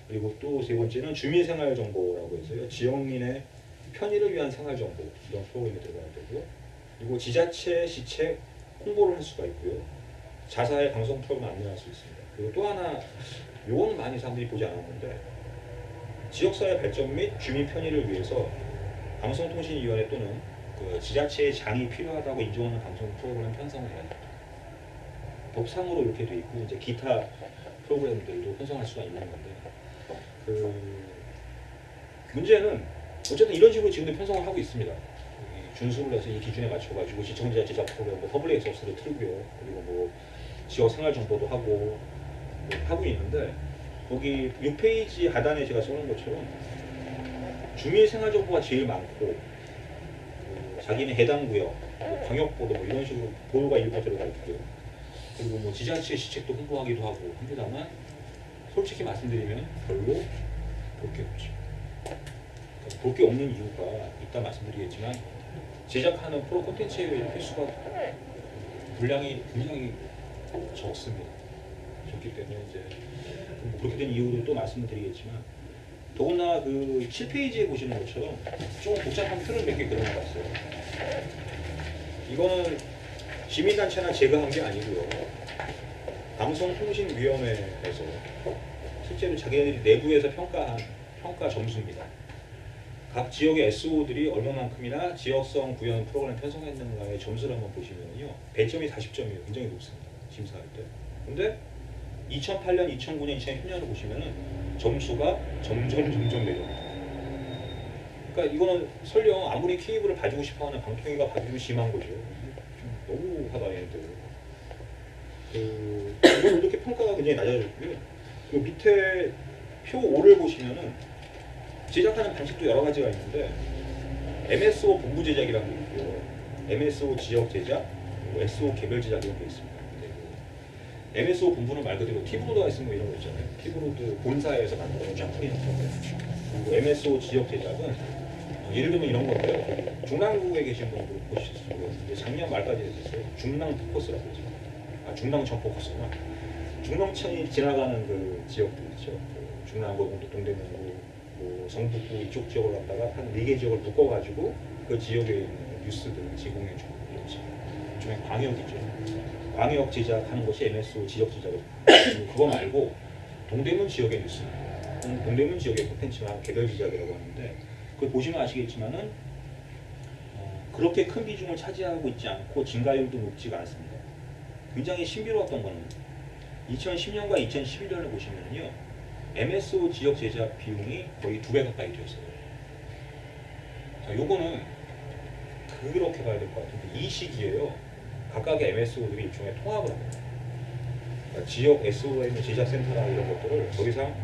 그리고 또 세 번째는 주민생활 정보라고 해서요. 지역민의 편의를 위한 생활 정보 이런 프로그램이 들어가야 되고, 그리고 지자체 시책 홍보를 할 수가 있고요. 자사의 방송 프로그램 안내할 수 있습니다. 그리고 또 하나, 요거는 많이 사람들이 보지 않았는데 지역사회 발전 및 주민 편의를 위해서 방송통신위원회 또는 그 지자체의 장이 필요하다고 인정하는 방송 프로그램 편성을 해야 됩니다. 법상으로 이렇게 돼 있고 이제 기타 프로그램들도 편성할 수가 있는 건데 그 문제는 어쨌든 이런 식으로 지금도 편성을 하고 있습니다. 준수를 해서 이 기준에 맞춰가지고 시청자 제작 프로그램, 뭐 퍼블릭 액세스를 틀고요. 그리고 뭐 지역 생활 정보도 하고 뭐 하고 있는데 거기 6페이지 하단에 제가 써놓은 것처럼 주민 생활 정보가 제일 많고 그 자기네 해당 구역, 뭐 광역보도 뭐 이런 식으로 보도가 일부 들어가 있고요. 그리고 뭐 지자체 시책도 홍보하기도 하고 합니다만 솔직히 말씀드리면 별로 볼 게 없죠. 그러니까 볼 게 없는 이유가 이따 말씀드리겠지만 제작하는 프로 콘텐츠의 횟수가 분량이 굉장히 적습니다. 적기 때문에 이제 뭐 그렇게 된 이유를 또 말씀드리겠지만 더구나 그 7페이지에 보시는 것처럼 좀 복잡한 표를 몇 개 그려놓았어요. 이거는 시민단체나 제가 한 게 아니고요. 방송통신위원회에서 실제로 자기네들이 내부에서 평가한 평가 점수입니다. 각 지역의 SO들이 얼마만큼이나 지역성 구현 프로그램 편성했는가의 점수를 한번 보시면요. 배점이 40점이에요. 굉장히 높습니다. 심사할 때. 근데 2008년, 2009년, 2010년을 보시면은 점수가 점점 내려옵니다. 그러니까 이거는 설령 아무리 케이블을 봐주고 싶어하는 방통위가 봐주면 심한 거죠. 좀 너무 하다 얘네들. 이건 이렇게 평가가 굉장히 낮아졌고요. 그 밑에 표 5를 보시면은 제작하는 방식도 여러 가지가 있는데 MSO 본부 제작이라는 게 있고요. MSO 지역 제작, 그리고 SO 개별 제작 이런 게 있습니다. MSO 본부는 말 그대로 티브로드가 있으면 뭐 이런 거 있잖아요. 티브로드 본사에서 만들어놓은 쫙풀이는 프로그램. 그리고 MSO 지역 제작은 예를 들면 이런 건데요. 중랑구에 계신 분들 보실 수 있고요. 작년 말까지 했었어요. 중랑 포커스라고 그러죠. 중랑천 포커스구나. 중랑천이 지나가는 그 지역들 있죠. 그 중랑구, 동대문구, 뭐 성북구 이쪽 지역을 갖다가 한 4개 지역을 묶어가지고 그 지역에 있는 뉴스들을 제공해주고 이런 식으로. 일종의 광역이죠. 광역 제작하는 것이 MSO 지역 제작이고 그거 말고 동대문 지역의 뉴스, 동대문 지역의 콘텐츠나 개별 제작이라고 하는데 그걸 보시면 아시겠지만은 그렇게 큰 비중을 차지하고 있지 않고 증가율도 높지가 않습니다. 굉장히 신비로웠던 거는 2010년과 2011년을 보시면요 MSO 지역 제작 비용이 거의 2배 가까이 되었어요. 자, 요거는 그렇게 봐야 될 것 같은데 이 시기에요. 각각의 MSO들이 일종의 통합을 합니다. 그러니까 지역 SO에 있는 제작센터나 이런 것들을 더 이상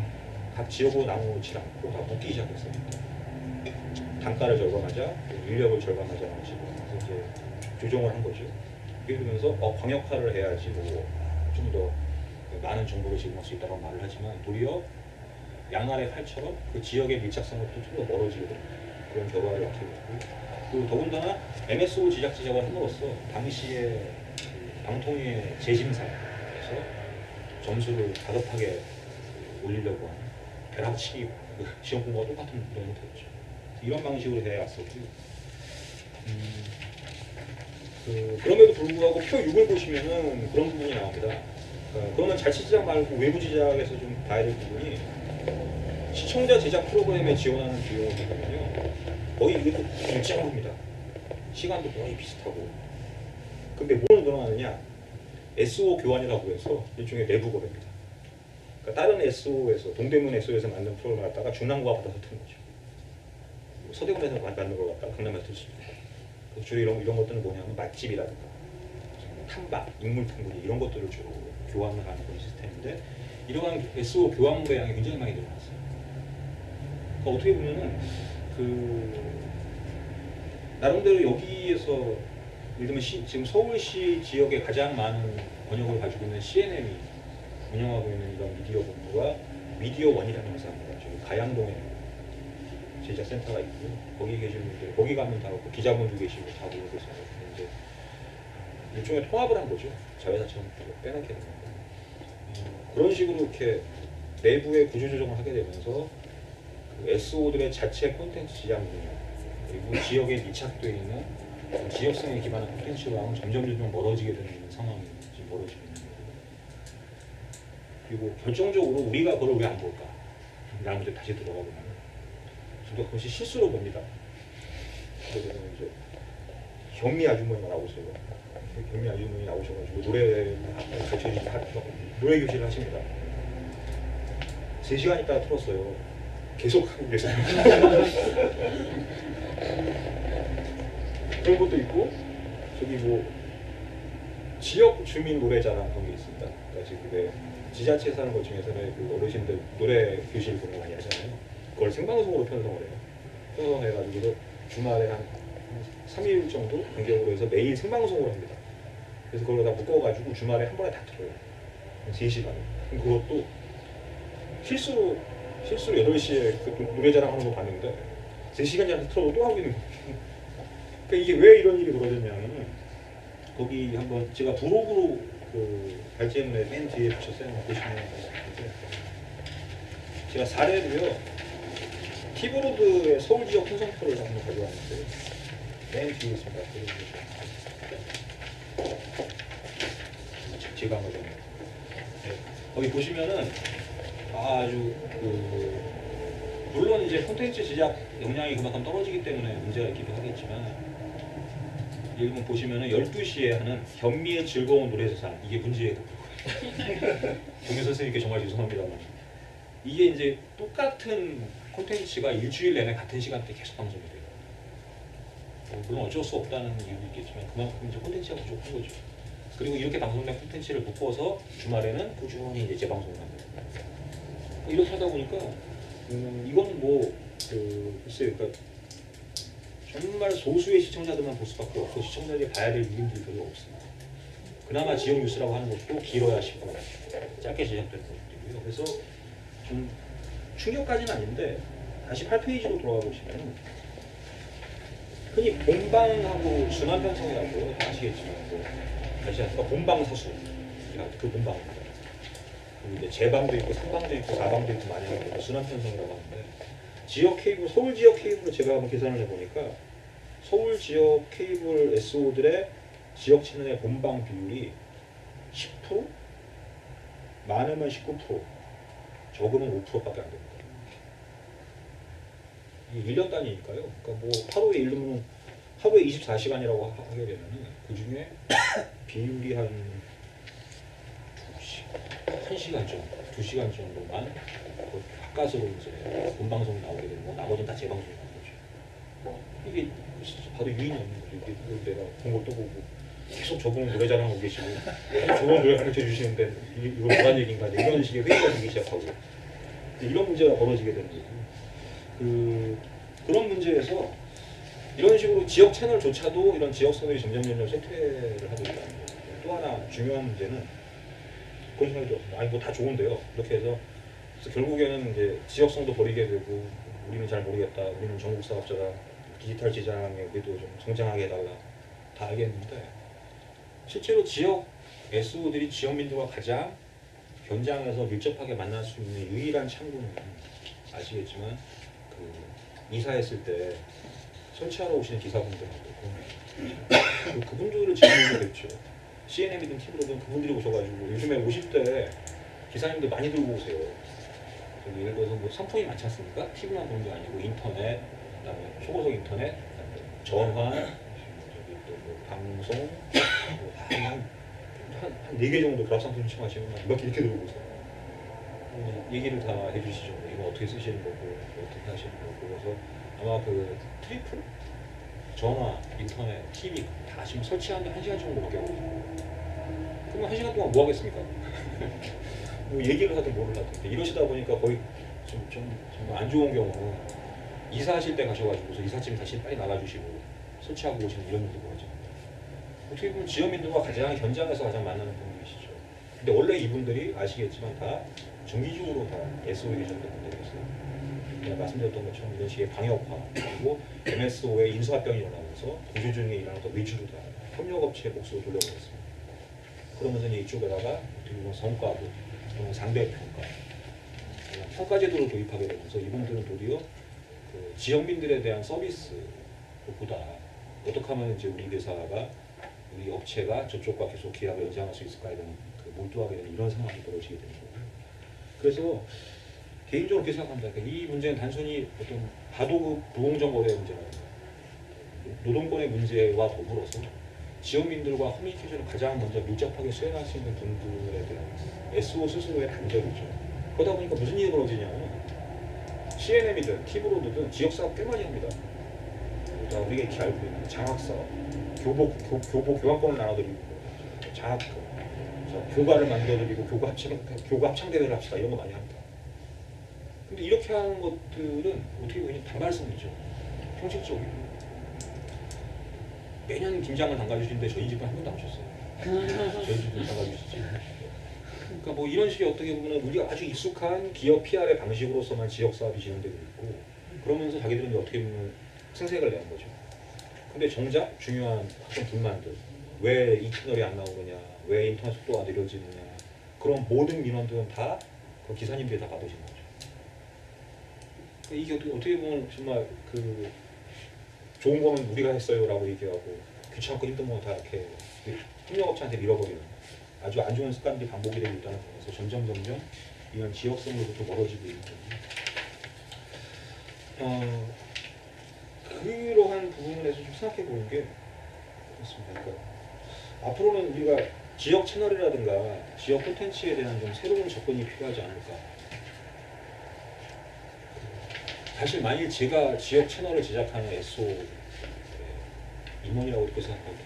각 지역으로 나누지 않고 다 묶기 시작했어요. 단가를 절감하자, 인력을 절감하자는 식으로 그래서 이제 조정을 한 거죠. 그게 되면서 광역화를 해야지 뭐 좀 더 많은 정보를 제공할 수 있다고 말을 하지만 도리어 양날의 칼처럼 그 지역의 밀착성부터 좀 더 멀어지게 되는 그런 결과를 낳게 되고 그리고 더군다나 MSO 제작 제작을 함으로써 당시에 방통위의 재심사에서 점수를 다급하게 올리려고 하는 벼락치기 시험 공부와 똑같은 그런 형태였죠. 이런 방식으로 해왔었고 그럼에도 불구하고 표 6을 보시면은 그런 부분이 나옵니다. 그러면 자치 제작 말고 외부 제작에서 좀 봐야 될 부분이 시청자 제작 프로그램에 지원하는 비용을 보면요 거의 이것도 일정합니다. 시간도 거의 비슷하고 근데 뭘 늘어나느냐 SO 교환이라고 해서 일종의 내부 거래입니다. 그러니까 다른 SO에서 동대문 SO에서 만든 프로그램을 갖다가 중랑구가 받아서 트는 거죠. 서대문에서 만든 걸 갖다가 강남에서 틀 수 있고 주로 이런 것들은 뭐냐면 맛집이라든가 탐방, 인물 탐구기 이런 것들을 주로 교환을 하는 그런 시스템인데 이러한 SO 교환 거래량이 굉장히 많이 늘어났어요. 그러니까 어떻게 보면은 나름대로 여기에서 예를 들면 지금 서울시 지역에 가장 많은 번역을 가지고 있는 CNM이 운영하고 있는 이런 미디어 본부가 미디어 원이라는 회사입니다. 저기 가양동에 제작센터가 있고 거기 계신 분들 거기 가면 다 그 기자분도 계시고 다 보고 계세요. 이제 일종의 통합을 한 거죠. 자회사처럼 빼놓게 되는 건데 그런 식으로 이렇게 내부의 구조 조정을 하게 되면서 그 SO들의 자체 콘텐츠 제작 능력 그리고 지역에 밀착되어 있는 지역성에 기반한 콘텐츠와는 점점 멀어지게 되는 상황이 지금 벌어지고 있는 거예요. 그리고 결정적으로 우리가 그걸 왜 안 볼까? 라는 문제 다시 들어가 보면 저도 가끔씩 실수로 봅니다. 그래서 이제 경미 아주머니가 나오세요. 경미 아주머니 나오셔가지고 노래 같이 노래 교실을 하십니다. 3시간 있다가 틀었어요. 계속 하고 계세요. 그런 것도 있고 저기 뭐 지역 주민 노래자랑 그런 게 있습니다. 그러니까 지금 지자체 사는 것 중에서는 그 어르신들 노래 교실 그런 거 많이 하잖아요. 그걸 생방송으로 편성을 해요. 편성해가지고 주말에 한 3일 정도 간격으로 해서 매일 생방송으로 합니다. 그래서 그걸 다 묶어가지고 주말에 한 번에 다 틀어요. 3시간. 그럼 그것도 실수로 8시에 그 노래자랑 하는 거 봤는데 3시간 전에 틀어도 또 하고 있는 거예요. 그러니까 이게 왜 이런 일이 벌어졌냐면 거기 한번 제가 브로그로 그 발제문에 맨 뒤에 붙였어요. 보시면 제가 사례로요. 키보드의 서울 지역 편성표를 한번 가져왔는데 맨 뒤에 있습니다. 제가 한번 좀 거기 보시면은 아주 물론 이제 콘텐츠 제작 역량이 그만큼 떨어지기 때문에 문제가 있기도 하겠지만 일본 보시면은 12시에 하는 현미의 즐거운 노래 세상 이게 문제예요. 동료 선생님께 정말 죄송합니다만 이게 이제 똑같은 콘텐츠가 일주일 내내 같은 시간대에 계속 방송이 돼요. 물론 어쩔 수 없다는 이유도 있겠지만 그만큼 이제 콘텐츠가 부족한 거죠. 그리고 이렇게 방송된 콘텐츠를 묶어서 주말에는 꾸준히 이제 재방송을 합니다. 이렇게 하다 보니까 이거는 글쎄요, 그러니까 정말 소수의 시청자들만 볼 수밖에 없고 시청자들이 봐야 될 이름들이 별로 없습니다. 그나마 지역 뉴스라고 하는 것도 길어야 10분, 짧게 제작된 것들이고요. 그래서 좀 충격까지는 아닌데 다시 8페이지로 돌아가 보시면 흔히 본방하고 순환 편성이라고 아시겠지만 다시 하니까 본방사수 그 본방입니다. 그리고 이제 재방도 있고 3방도 있고 4방도 있고 많이 하는데 순환 편성이라고 하는데 지역 케이블, 서울 지역 케이블을 제가 한번 계산을 해보니까 서울 지역 케이블 SO들의 지역 채널의 본방 비율이 10%? 많으면 19%, 적으면 5%밖에 안 됩니다. 이게 1년 단위니까요. 그러니까 뭐 하루에 이르면 하루에 24시간이라고 하게 되면 그 중에 비율이 한 1시간 정도, 2시간 정도만 가까스로 이제 본방송이 나오게 되고 나머지는 다 재방송이 나오는 거죠. 이게 봐도 유인이 없는 거죠. 이게 내가 본 것도 보고 계속 저분은 노래 잘하고 계시고 좋은 노래 가르쳐 주시는데 이거 뭐란 얘기인가 이런 식의 회의가 되기 시작하고 이런 문제가 벌어지게 되는 거죠. 그런 문제에서 이런 식으로 지역 채널조차도 이런 지역성들이 점점 쇠퇴를 하고 있다는 거예요. 또 하나 중요한 문제는 그런 생각이 들었어요. 아니 뭐 다 좋은데요. 이렇게 해서 결국에는 이제 지역성도 버리게 되고 우리는 잘 모르겠다. 우리는 전국 사업자다. 디지털 시장에 우리도 좀 성장하게 해달라. 다 알겠는데 실제로 지역 SO들이 지역민들과 가장 현장에서 밀접하게 만날 수 있는 유일한 창구는 아시겠지만 이사했을 때 설치하러 오시는 기사분들하고 그분들을 질문을 했죠. CNM이든 TV로든 그분들이 오셔가지고 요즘에 50대 기사님들 많이 들고 오세요. 예를 들어서 뭐 상품이 많지 않습니까? TV만 보는 게 아니고 인터넷, 그다음에 초고속 인터넷, 그다음에 전화, 저기 또 뭐 방송, 한 4개 정도 결합 상품 신청하시면 이렇게 들고 오세요. 얘기를 다 해주시죠. 이거 어떻게 쓰시는 거고, 어떻게 하시는 거고. 그래서 아마 그 트리플? 전화, 인터넷, TV 다 지금 설치하는데 1시간 정도밖에 안 걸려요. 그러면 1시간 동안 뭐 하겠습니까? 뭐 얘기를 하든 뭐를 하든 이러시다 보니까 거의 좀 정말 안 좋은 경우는 이사하실 때 가셔가지고서 이삿짐 다시 빨리 나가주시고 설치하고 오시는 이런 일도 벌어집니다. 어떻게 보면 지역민들과 가장 현장에서 가장 만나는 분들이시죠. 근데 원래 이분들이 아시겠지만 다 정기적으로 다 SO에 계셨던 분들이었어요. 제가 말씀드렸던 것처럼 이런 식의 방역화 그리고 MSO의 인수합병이 일어나면서 도주 중에 일어나서 위주로 다 협력업체의 몫으로 돌려버렸습니다. 그러면서 이제 이쪽에다가 어떻게 보면 성과도 또는 상대평가 평가제도를 도입하게 되면서 이분들은 도리어 그 지역민들에 대한 서비스보다 어떻게 하면 이제 우리 회사가 우리 업체가 저쪽과 계속 계약을 연장할 수 있을까에 대한 몰두하게 되는 이런 상황이 벌어지게 되는 거고요. 그래서 개인적으로 그렇게 생각합니다. 그러니까 이 문제는 단순히 어떤 과도급 불공정 거래 문제가 아니라 노동권의 문제와 더불어서 지역민들과 커뮤니케이션을 가장 먼저 밀접하게 수행할 수 있는 분들에 대한 SO 스스로의 단절이죠. 그러다 보니까 무슨 일이 벌어지냐면 CNM이든 티브로드든 지역사업 꽤 많이 합니다. 자, 우리가 이렇게 알고 있는 장학사업, 교보교환권을 나눠드리고 장학금, 교과를 만들어드리고 교과 합창대회를 합시다 이런 거 많이 합니다. 근데 이렇게 하는 것들은 어떻게 보면 단발성이죠. 형식적이고 매년 김장을 담가주시는데 저희 집은 한 번도 안 오셨어요. 저희 집은 담가주시지. 그러니까 뭐 이런 식의 어떻게 보면 우리가 아주 익숙한 기업 PR의 방식으로서만 지역 사업이 진행되고 있고 그러면서 자기들은 어떻게 보면 생색을 내는 거죠. 근데 정작 중요한 어떤 불만들, 왜 이 채널이 안 나오느냐, 왜 인터넷 속도가 느려지느냐 그런 모든 민원들은 다 그 기사님들이 다 받으신 거죠. 이게 어떻게 보면 정말 그 좋은 거는 우리가 했어요라고 얘기하고 귀찮고 힘든 거 다 이렇게 협력업체한테 밀어버리는 아주 안 좋은 습관들이 반복이 되고 있다는 점에서 점점 이런 지역성으로부터 멀어지고 있는 그러한 부분에서 좀 생각해 보는 게 그렇습니다. 그러니까 앞으로는 우리가 지역 채널이라든가 지역 콘텐츠에 대한 좀 새로운 접근이 필요하지 않을까. 사실 만일 제가 지역 채널을 제작하는 SO 임원이라고 이렇게 생각하면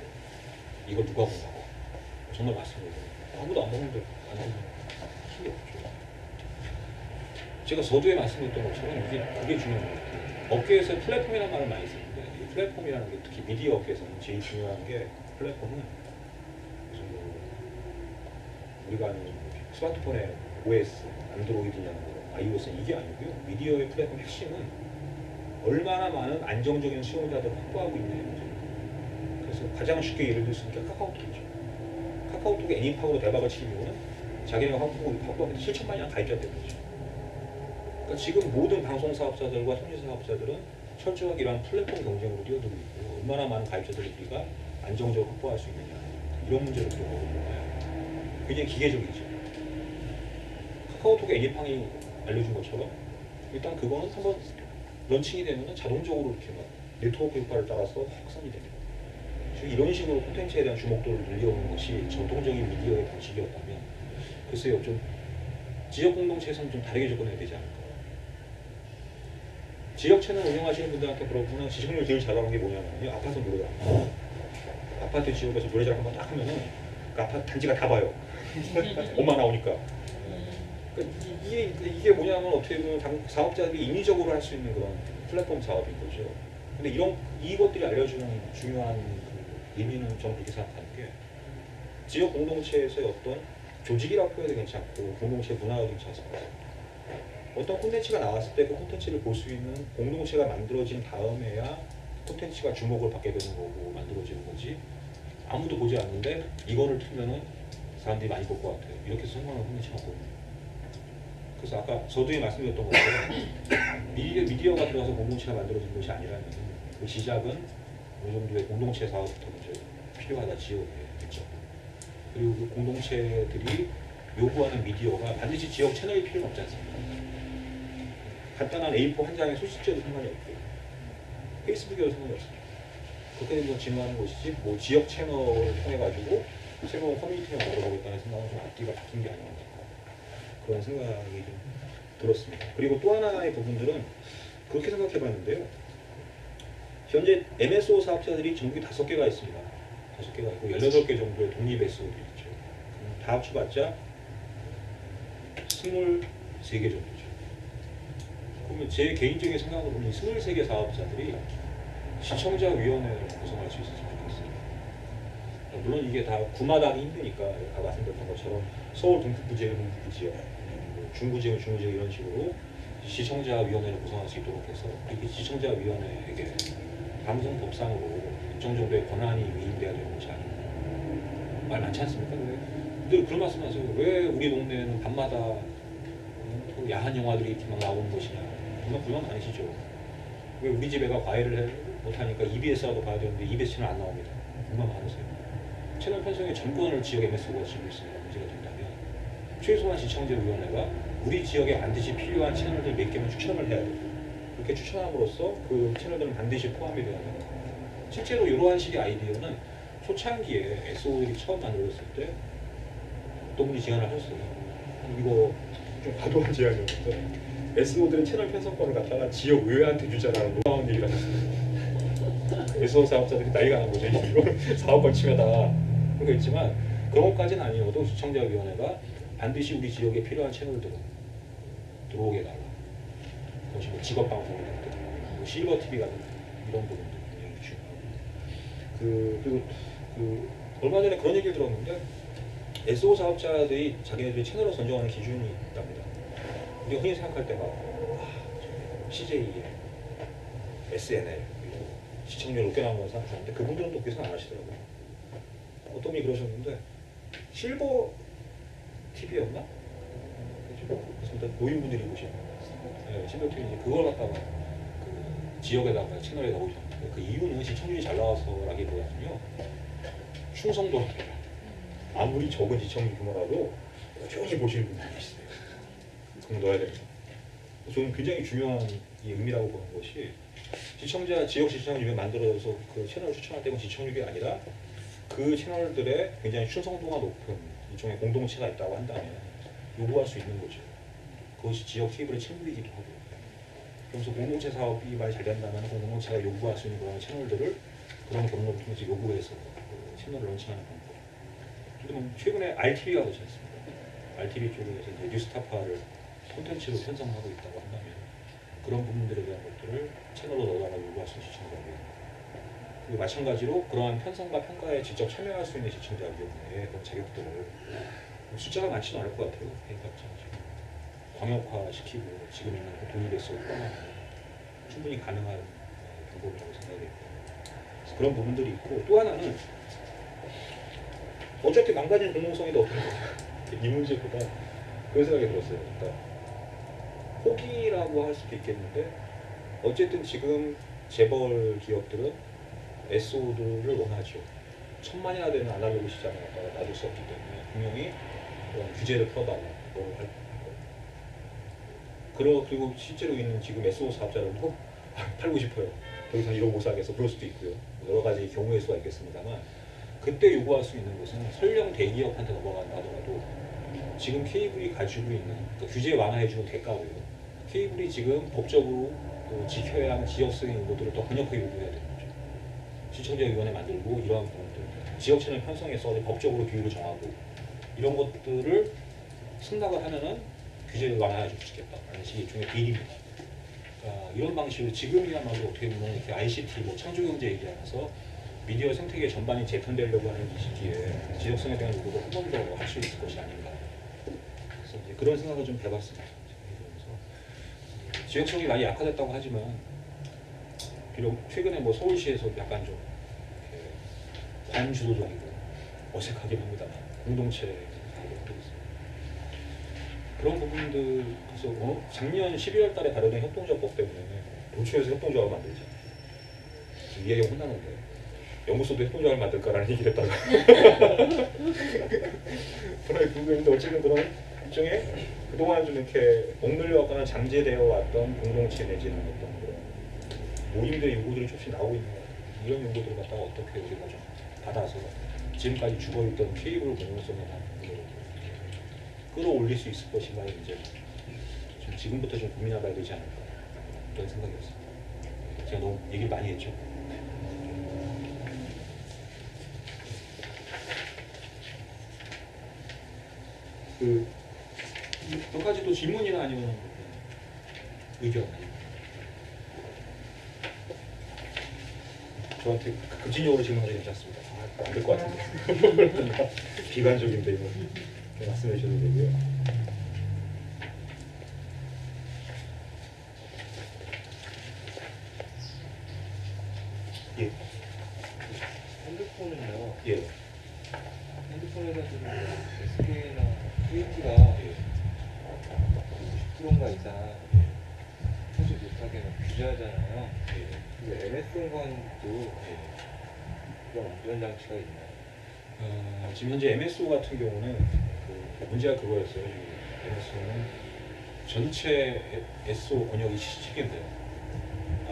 이걸 누가 본다고? 정말 맞습니다. 아무도 안 보는데 안 보는 힘이 없죠. 제가 서두에 말씀드렸던 것처럼 그게 중요한 것 같아요. 업계에서 플랫폼이라는 말을 많이 쓰는데 이 플랫폼이라는 게 특히 미디어 업계에서는 제일 중요한 게 플랫폼은 우리가 아는 스마트폰의 OS, 안드로이드냐, iOS 이게 아니고요. 미디어의 플랫폼 핵심은 얼마나 많은 안정적인 수용자들을 확보하고 있느냐 문제입니다. 그래서 가장 쉽게 예를 들 수 있는 게 카카오톡이죠. 카카오톡이 애니팡으로 대박을 치는 이유는 자기네가 확보하는 7천만이나 가입자 때문이죠. 그러니까 지금 모든 방송 사업자들과 통신 사업자들은 철저하게 이러한 플랫폼 경쟁으로 뛰어들고 있고 얼마나 많은 가입자들을 우리가 안정적으로 확보할 수 있느냐 이런 문제를 들어가고 있는데 굉장히 기계적이죠. 카카오톡의 애니팡이 알려준 것처럼 일단 그거는 한번 런칭이 되면 자동적으로 이렇게 막 네트워크 효과를 따라서 확산이 됩니다. 이런 식으로 콘텐츠에 대한 주목도를 늘려오는 것이 전통적인 미디어의 방식이었다면 글쎄요 좀 지역 공동체에서는 좀 다르게 접근해야 되지 않을까. 지역 채널 운영하시는 분들한테 물어보면 지식률 제일 잘 나오는 게 뭐냐면요. 아파트 노래가 아파트 지역에서 노래자랑 한번 딱 하면은 그 아파트 단지가 다 봐요. 엄마 나오니까. 그러니까 이게 뭐냐면 어떻게 보면 사업자들이 인위적으로 할 수 있는 그런 플랫폼 사업인 거죠. 근데 이것들이 알려주는 중요한 그 의미는 저는 그렇게 생각하는 게 지역 공동체에서의 어떤 조직이라고 표현해도 괜찮고 공동체 문화가 괜찮습니다. 어떤 콘텐츠가 나왔을 때 그 콘텐츠를 볼 수 있는 공동체가 만들어진 다음에야 콘텐츠가 주목을 받게 되는 거고 만들어지는 거지 아무도 보지 않는데 이거를 틀면은 사람들이 많이 볼 것 같아요. 이렇게 해서 성공하는 콘텐츠가 없거든요. 그래서 아까 서두에 말씀드렸던 것처럼 미디어가 들어가서 공동체가 만들어진 것이 아니라면 그 시작은 어느 정도의 공동체 사업부터 먼저 필요하다 지역에 있죠. 그리고 그 공동체들이 요구하는 미디어가 반드시 지역 채널이 필요는 없지 않습니까? 간단한 A4 한 장의 소식지에도 상관이 없고 페이스북에도 상관이 없습니다. 그렇게 되면 진화하는 것이지 뭐 지역 채널을 통해 가지고 새로운 커뮤니티를 만들어보겠다는 생각은 좀 앞뒤가 바뀐 게 아닌가 그런 생각이 좀 들었습니다. 그리고 또 하나의 부분들은 그렇게 생각해 봤는데요. 현재 MSO 사업자들이 전국에 5개가 있습니다. 5개가 있고 18개 정도의 독립 SO들이 있죠. 다 합쳐봤자 23개 정도죠. 그러면 제 개인적인 생각으로 보면 이 23개 사업자들이 시청자위원회를 구성할 수 있었으면 좋겠어요. 물론 이게 다 구마다 하기 힘드니까 아까 말씀드렸던 것처럼 서울 동북부지역, 동북부지역, 중부지역, 중부지역 이런 식으로 시청자위원회를 구성할 수 있도록 해서 이렇게 시청자위원회에게 방송법상으로 일정 정도의 권한이 위임돼야 되는 것이 아닌가. 말 많지 않습니까? 늘 그런 말씀 하세요. 왜 우리 동네에는 밤마다 야한 영화들이 이렇게 막 나오는 것이냐. 정말 불만 많으시죠. 왜 우리 집 애가 과외를 못하니까 EBS라도 봐야 되는데 EBS 채널 안 나옵니다. 불만 많으세요. 채널 편성의 전권을 지역 MSO가 쥐고 있습니다. 문제가 된다면 최소한 시청자위원회가 우리 지역에 반드시 필요한 채널들 몇 개만 추천을 해야 돼요. 그렇게 추천함으로써 그 채널들은 반드시 포함이 돼야 돼요. 실제로 이러한 식의 아이디어는 초창기에 SO들이 처음 만들었을 때 어떤 분이 제안을 하셨어요. 이거 좀 과도한 제안이었는데 SO들은 채널 편성권을 갖다가 지역 의회한테 주자라는 놀라운 얘기를 하셨어요. SO 사업자들이 나이가 난 거죠. 이런 사업권 침해다. 그런 있지만 그런 것까지는 아니어도 시청자위원회가 반드시 우리 지역에 필요한 채널들을 들어오게 해달라. 그것이 뭐 직업방송이 됐든 뭐 실버 TV가 됐든 이런 부분들 굉장히 중요하고 그리고 얼마 전에 그런 얘기를 들었는데 SO 사업자들이 자기네들이 채널을 선정하는 기준이 있답니다. 우리가 흔히 생각할 때가 CJ의 SNL 시청률 높게 나온 건 생각하는데 그분들은 높게 생각 안 하시더라고요. 어떤 분이 그러셨는데 실버 TV였나? 그래서 노인분들이 보시는 네, 실버 TV 이제 그걸 갖다가 그 지역에다가 채널에 넣으셨는데 그 이유는 시청률이 잘 나와서라기보다는요 충성도랍니다. 아무리 적은 시청률 규모라도 꾸준히 보시는 분들이 있어요. 그럼 넣어야 됩니다. 저는 굉장히 중요한 이 의미라고 보는 것이 시청자 지역 시청률을 만들어서 그 채널을 추천할 때는 시청률이 아니라 그 채널들의 굉장히 충성도가 높은 일종의 공동체가 있다고 한다면 요구할 수 있는 거죠. 그것이 지역 케이블의 책무이기도 하고. 그래서 공동체 사업이 많이 잘 된다면 공동체가 요구할 수 있는 그런 채널들을 그런 경로를 통해서 요구해서 그 채널을 런칭하는 방법. 그리고 최근에 RTV가 그렇지 않습니까? RTV 쪽에서 이제 뉴스타파를 콘텐츠로 편성하고 있다고 한다면 그런 부분들에 대한 것들을 채널로 넣어달라고 요구할 수 있는 시청자위원회. 그리고 마찬가지로 그러한 편성과 평가에 직접 참여할 수 있는 시청자위원회의 그런 자격들을 숫자가 많지는 않을 것 같아요. 그러니까 광역화시키고 지금 있는 그 독립에서 포함하는 충분히 가능한 방법이라고 생각이 있고 그런 부분들이 있고 또 하나는 어차피 망가진 공공성이 더 어떤 거냐 이 문제보다 그런 생각이 들었어요. 그러니까 포기라고 할 수도 있겠는데 어쨌든 지금 재벌 기업들은 SO들을 원하죠. 1000만이나 되는 아날로그 시장을 갖다가 놔둘 수 없기 때문에 분명히 그런 규제를 풀어달라. 그리고 실제로 있는 지금 SO 사업자들도 팔고 싶어요. 더 이상 이러고 못 살겠어. 그럴 수도 있고요. 여러 가지 경우의 수가 있겠습니다만 그때 요구할 수 있는 것은 설령 대기업한테 넘어간다 하더라도 지금 케이블이 가지고 있는 그러니까 규제 완화해주는 대가로요. 케이블이 지금 법적으로 지켜야 하는 지역성의 의무들을 더 강력하게 요구해야 되는 거죠. 시청자위원회 만들고 이러한 부분들, 지역 채널 편성에서 법적으로 규율을 정하고 이런 것들을 승낙을 하면은 규제를 완화해 줄 수 있겠다라는 식의 일종의 비리입니다. 그러니까 이런 방식으로 지금이야말로 어떻게 보면 이렇게 ICT, 뭐 창조경제 얘기하면서 미디어 생태계 전반이 재편되려고 하는 이 시기에 지역성에 대한 요구를 한 번 더 할 수 있을 것이 아닌가. 그래서 이제 그런 생각을 좀 해봤습니다. 지역성이 많이 약화됐다고 하지만 비록 최근에 뭐 서울시에서 약간 좀 반주도적이고 어색하긴 합니다만 공동체 하고 있습니다. 그런 부분들 그래서 작년 12월 달에 발효된 협동조합법 때문에 도처에서 협동조합을 만들자. 이해경 혼나는데 연구소도 협동조합을 만들까라는 얘기를 했다가 그런 부분인데 어쨌든 그런 일종의 그동안 좀 이렇게 억눌려왔거나 잠재되어 왔던 공동체 내지는 어떤 그런 모임들의 요구들이 조금씩 나오고 있는 것 같아요. 이런 요구들을 갖다가 어떻게 우리가 좀 받아서 지금까지 죽어있던 케이블 공공성에 대한 부분을 끌어올릴 수 있을 것인가에 이제 좀 지금부터 좀 고민해봐야 되지 않을까 그런 생각이었습니다. 제가 너무 얘기를 많이 했죠. 몇 가지 또 질문이나 아니면 의견 저한테 급진적으로 질문하셔도 괜찮습니다. 안 될 것 같은데 비관적인데 이거 말씀해 주셔도 되고요. 예. 핸드폰은요. 예. 핸드폰에서 지금 SK나 KT가 90%인가 이상 사실 못하게 규제하잖아요. 근데 MSN과도 그런 안전장치가 있나요? 지금 현재 MSO 같은 경우는 문제가 그거였어요. MSO는 전체 SO 번역이 10개인데요.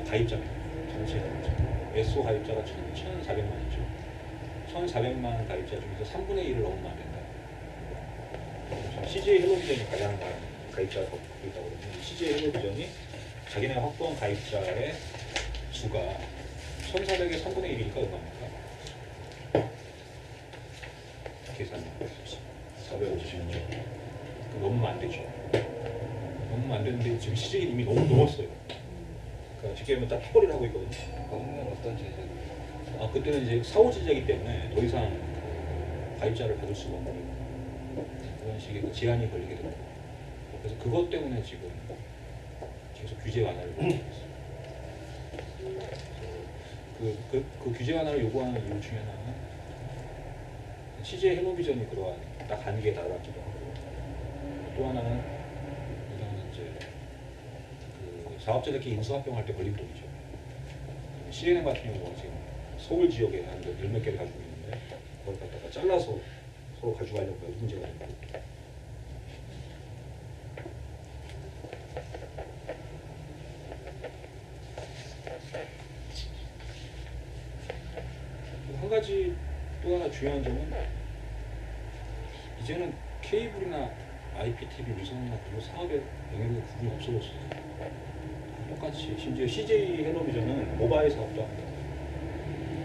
가입자입니다. 전체 SO 가입자가 1,400만이죠. 1,400만 가입자 중에서 3분의 1을 넘으면 안 된다. CJ 헬로비전이 가장 많은 가입자가 있다고 그러면 CJ 헬로비전이 자기네가 확보한 가입자의 수가 1,400의 3분의 1이니까 얼마입니까? 계산 450이죠. 넘으면 안 되죠. 넘으면 안 되는데 지금 CJ가 이미 너무 넘었어요. 그러니까 쉽게 말하면 딱 턱걸이를 하고 있거든요. 넘으면 어떤 제재를? 그때는 이제 사후제재이기 때문에 더 이상 가입자를 받을 수가 없는 그런 식의 그 제한이 걸리게 됩니다. 그래서 그것 때문에 지금 계속 규제 완화를 요구하고 있습니다. 그 규제 완화를 요구하는 이유 중에 하나는 CJ 헬로비전이 그러한 딱 한계에 달하기도 하고 또 하나는 이제 그 사업자들끼리 인수합병할 때 걸린 돈이죠. CNN 같은 경우는 지금 서울 지역에 한 열 몇 개를 가지고 있는데 그걸 갖다가 잘라서 서로 가져가려고 해서 문제가 됩니다. 한 가지 또 하나 중요한 점은 이제는 케이블이나 IPTV 위성이나 그리고 사업의 영역의 구분이 없어졌어요. 똑같이 심지어 CJ 헬로비전은 모바일 사업도 합니다.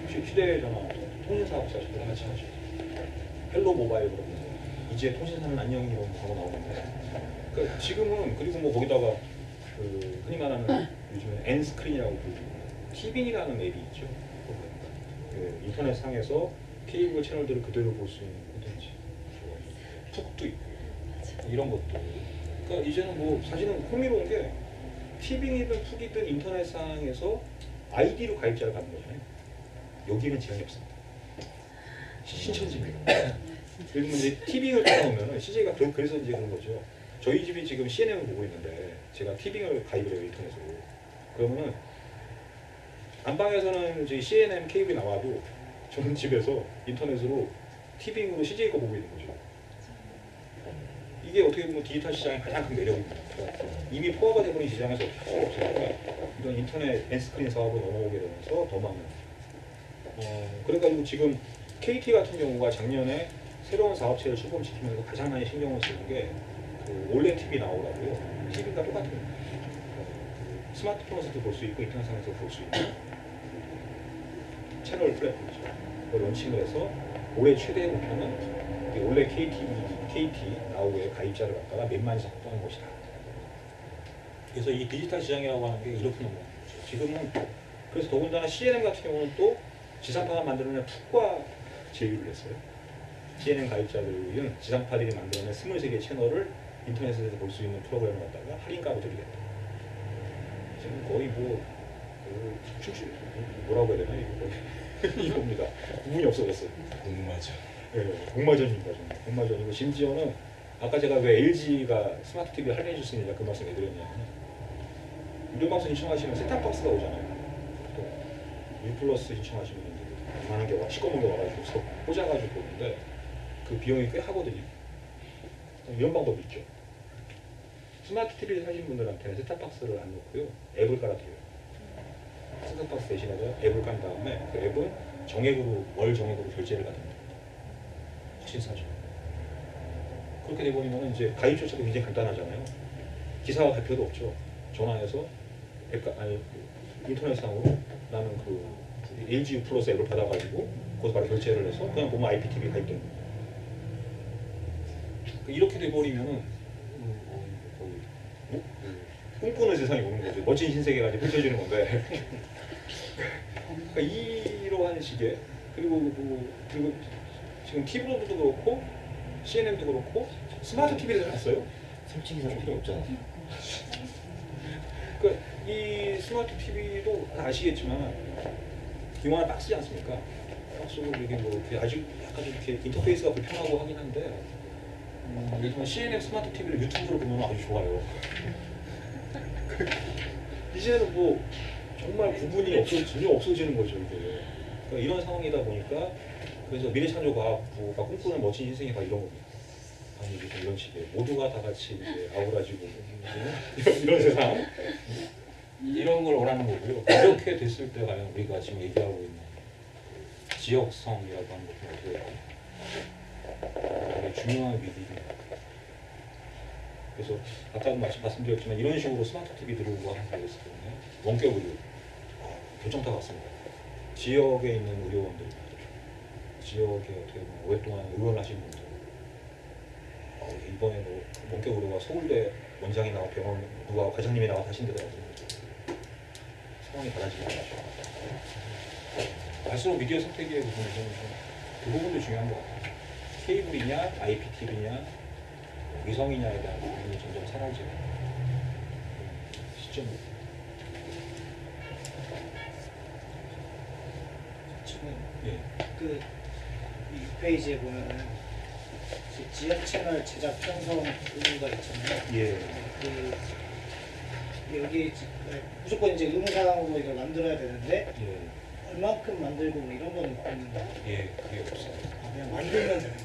휴대전화 통신 사업자들과 같이 하죠. 헬로 모바일 그러면서 이제 통신사는 안녕이라고 하고 나오는데 그러니까 지금은 그리고 뭐 거기다가 그 흔히 말하는 요즘에 N스크린이라고 부르는 티빙이라는 앱이 있죠. 그 인터넷 상에서 케이블 채널들을 그대로 볼 수 있는 콘텐츠 푹도 있고 이런 것도 그러니까 이제는 뭐 사실은 흥미로운 게 티빙이든 푹이든 인터넷 상에서 아이디로 가입자를 받는 거잖아요. 여기는 제한이 없습니다. 신천지입니다. 그리고 이제 티빙을 따라오면은 CJ가 그래서 이제 그런 거죠. 저희 집이 지금 CNN을 보고 있는데 제가 티빙을 가입을 해요 인터넷으로. 그러면은 안방에서는 이제 CNN 케이블이 나와도 저는 집에서 인터넷으로 티빙으로 CJ 거 보고 있는 거죠. 이게 어떻게 보면 디지털 시장의 가장 큰 매력입니다. 그러니까 이미 포화가 되어버린 시장에서 수가 없으니까 이런 인터넷 엔스크린 사업으로 넘어오게 되면서 더 많은 그래가지고 지금 KT 같은 경우가 작년에 새로운 사업체를 출범시키면서 가장 많이 신경을 쓰는 게 그 올레 TV 나오라고요. TV가 똑같은 스마트폰에서도 볼 수 있고 인터넷상에서 볼 수 있는 채널 플랫폼이죠. 그걸 런칭을 해서 올해 최대 목표는 올해 KT 나우의 가입자를 갖다가 몇만씩 확보하는 것이다. 그래서 이 디지털 시장이라고 하는 게 이렇게 넘어가는 거죠. 지금은 그래서 더군다나 CNN 같은 경우는 또 지상파가 만들어낸 푹과 제휴를 했어요. CNN 가입자들은 지상파들이 만들어낸 23개 채널을 인터넷에서 볼 수 있는 프로그램을 갖다가 할인가로 드리겠다. 지금 거의 뭐라고 해야 되나 이겁니다. 구분이 없어졌어요. 공마전. 네, 공마전입니다. 정말. 공마전이고 심지어는 아까 제가 왜 LG가 스마트 TV 할인해 줄 수 있느냐 그 말씀 왜 드렸냐면 유료 방송 신청하시면 셋탑박스가 오잖아요. 또 U+ 신청하시면 이제 많은 게 시꺼먼 게 와가지고 꽂아가지고 보는데 그 비용이 꽤 하거든요. 이런 방법이 있죠. 스마트 TV를 사신 분들한테는 셋탑박스를 안 놓고요. 앱을 깔아드려요. 셋탑박스 대신에 앱을 깐 다음에 그 앱은 정액으로 월 정액으로 결제를 받습니다. 훨씬 싸죠. 그렇게 되버리면 이제 가입 조차도 굉장히 간단하잖아요. 기사와 발표도 없죠. 전화해서 인터넷상으로 나는 그 LG U+ 앱을 받아가지고 거기서 바로 결제를 해서 그냥 보면 IPTV 가입된 겁니다. 이렇게 돼버리면은 꿈꾸는 세상이 오는 거죠. 멋진 신세계가 이제 펼쳐지는 건데. 그러니까 이러한 식의 그리고 지금 TV로도 그렇고 CNN도 그렇고 스마트 TV를 샀어요. 솔직히 살 필요 없잖아. 그러니까 이 스마트 TV도 아시겠지만 기왕 박스지 않습니까? 박스고 이게 뭐 아주 약간 이렇게 인터페이스가 불편하고 하긴 한데 예를 들면 CNN 스마트 TV를 유튜브로 보면 아주 좋아요. 이제는 뭐 정말 구분이 전혀 없어지는 거죠 이게. 그러니까 이런 상황이다 보니까 그래서 미래창조과학부가 꿈꾸는 멋진 인생이 바로 이런 겁니다. 아니 이제 이런 식의 모두가 다 같이 이제 아우라지고 이런 세상 이런 걸 원하는 거고요. 이렇게 됐을 때 과연 우리가 지금 얘기하고 있는 그 지역성이라고 하는 것은 어떻게 될까요? 되게 중요한 위기입니다. 그래서 아까도 말씀드렸지만 이런 식으로 스마트 TV 들어오고 하면 되겠거든요. 원격 의료 결정타 같습니다. 지역에 있는 의료원들, 지역에 어떻게 보면 오랫동안 의원을 하신 분들, 이번에 뭐 원격 의료가 서울대 원장이 나와 병원 누가 과장님이 나와 하신 데도 상황이 달라지는 거죠. 갈수록 미디어 선택의 부분에서는 그 부분도 중요한 것 같아요. 케이블이냐, IPTV냐, 위성이냐에 대한 부분이 점점 사라지는 시점입니다. 지금 예. 그 6페이지에 보면은 지역 채널 제작 편성 의무가 있잖아요. 예. 그 여기 무조건 이제 의무사항으로 이걸 만들어야 되는데 예. 얼만큼 만들고 뭐 이런 건 있는 거예요. 예. 그게 없어요. 그냥 만들면 되는 거예요.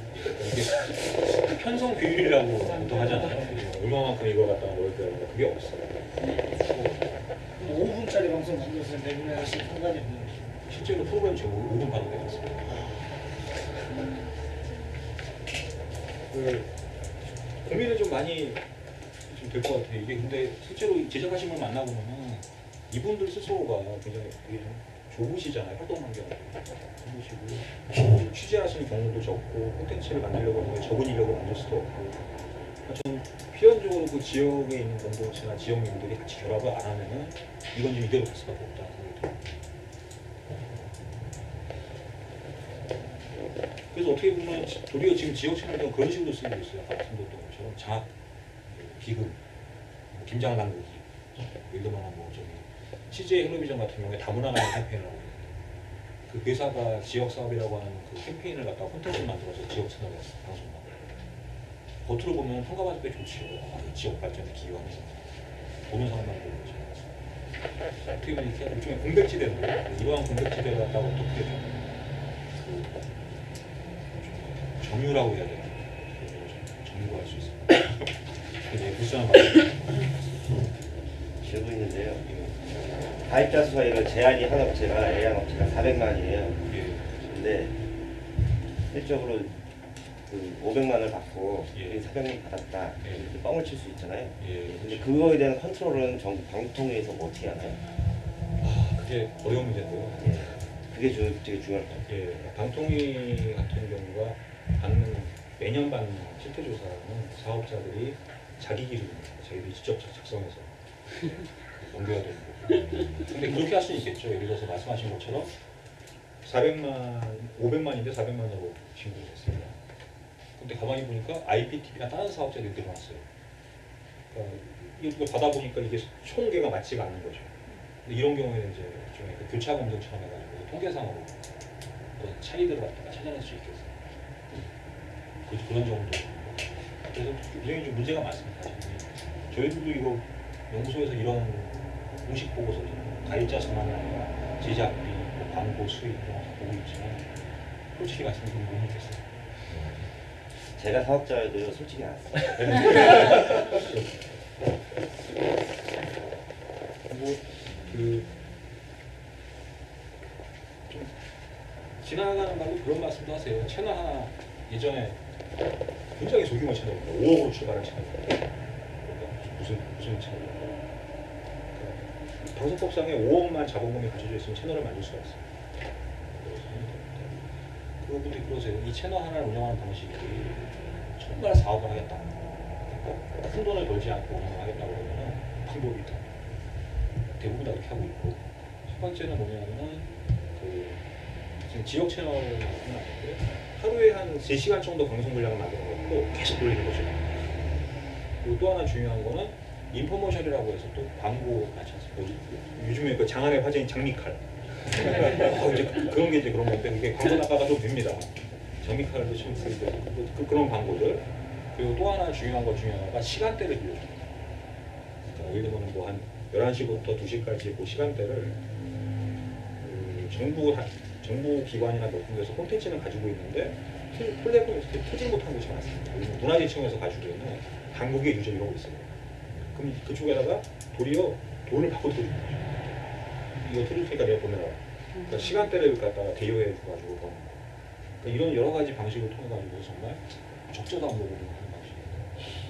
이게 편성 비율이라고 보통 하잖아요. 얼마만큼 이걸 갖다가 넣을 거야. 그게 없어요. 5분짜리 방송 만들어서 내보내는 상관이 없는 거죠. 실제로 프로그램 제목 5분 반도 되었어요. 그 고민을 좀 많이 좀 될 것 같아요. 이게 근데 실제로 제작하신 분 만나보면은 이분들 스스로가 굉장히 되게 좀 좁으시잖아요. 활동 환경이 좁으시고 취재하시는 경우도 적고 콘텐츠를 만들려고 하면 적은 인력을 만들 수도 없고 좀 필연적으로 그 지역에 있는 공동체나 지역민들이 같이 결합을 안 하면은 이건 좀 이대로 갈 수밖에 없다는 생각이 들어요. 그래서 어떻게 보면 도리어 지금 지역 채널은 그런 식으로 쓰이고 있어요. 아까 말씀드렸던 것처럼 장학, 기금, 뭐 김장 당국이, 예를 들면 뭐 저기 CJ 헬로비전 같은 경우에 다문화 가는 캠페인을 하고 있는데 그 회사가 지역 사업이라고 하는 그 캠페인을 갖다가 콘텐츠를 만들어서 지역 채널에 방송하고 겉으로 보면 평가받을 때 좋지요. 지역 발전의 기여하면서 보는 사람만 보는 거죠. 어떻게 보면 이렇게 일종의 공백지대인데 이러한 공백지대를 갖다가 어떻게 좀 정유라고 해야 되나? 정유가 할 수 있어요. 굉장히 불쌍한 말이에요. 지고 있는데요. 가입자 수가 이거 제한이 한 업체가 애양 업체가 400만이에요. 예. 근데 실적으로 그 500만을 받고 예. 400만 받았다 예. 이렇게 뻥을 칠 수 있잖아요. 예. 근데 그거에 대한 컨트롤은 정부 방통위에서 뭐 어떻게 하나요? 그게 어려운 문제인데요. 예. 그게 되게 중요할 것 같아요. 예. 방통위 같은 경우가 매년 받는 실태조사는 사업자들이 자기 기준입니다. 자기들이 직접 작성해서 넘겨야 되는 거고. 근데 그렇게 할 수는 있겠죠. 예를 들어서 말씀하신 것처럼 400만, 500만인데 400만으로 신고를 했습니다. 근데 가만히 보니까 IPTV나 다른 사업자들이 늘어났어요. 그러니까 이걸 받아보니까 이게 총계가 맞지가 않는 거죠. 근데 이런 경우에는 이제 일종의 그 교차 검증처럼 해가지고 통계상으로 어떤 차이들을 갖다가 찾아낼 수 있겠어요. 그런 정도. 그래서 굉장히 좀 문제가 많습니다. 저희들도 이거 연구소에서 이런 공식 보고서, 가입자 수만이 아니라 제작비, 뭐 광고 수익 이런 거 보고 있지만 솔직히 말씀드리면 못 믿겠어요. 제가 사업자여도 솔직히 안 했어요. 좀 지나가는 말로 그런 말씀도 하세요. 채널 하나 예전에 굉장히 소규모 채널입니다. 5억으로 출발한 채널입니다. 무슨 채널입니까? 방송법상에 5억만 자본금이 갖춰져 있으면 채널을 만들 수가 있어요. 그분들이 그러세요. 이 채널 하나를 운영하는 방식이 정말 사업을 하겠다. 큰 돈을 벌지 않고 운영을 하겠다고 그러면 방법이 있다. 대부분 다 그렇게 하고 있고, 첫 번째는 뭐냐면은 지금 지역 채널은 아닌데 하루에 한 3시간 정도 방송 분량을 만들어놓고 계속 돌리는 거죠. 그리고 또 하나 중요한 거는 인포머셜이라고 해서 또 광고 같이 하죠. 요즘에 그 장안의 화제인 장미칼. 이제 그런 게 이제 그런 건데 그게 광고 나가가 좀 됩니다. 장미칼도 좀 쓰이고 그런 광고들. 그리고 또 하나 중요한 것 중에 하나가 시간대를 빌려줍니다. 그러니까 예를 들면 뭐 한 11시부터 2시까지 그 시간대를 정부 기관이나 몇 군데서 콘텐츠는 가지고 있는데 플랫폼이 터질 못한 곳이 많습니다. 문화재청에서 가지고 있는 한국의 유저 이런 거 있어요. 그럼 그쪽에다가 도리어 돈을 받고 터주는 거죠. 이거 터질 테니까 내가 보내라. 그러니까 시간대를 갖다가 대여해 줘가지고 그러니까 이런 여러 가지 방식을 통해 가지고 정말 적자도 안 보고 하는 방식입니다.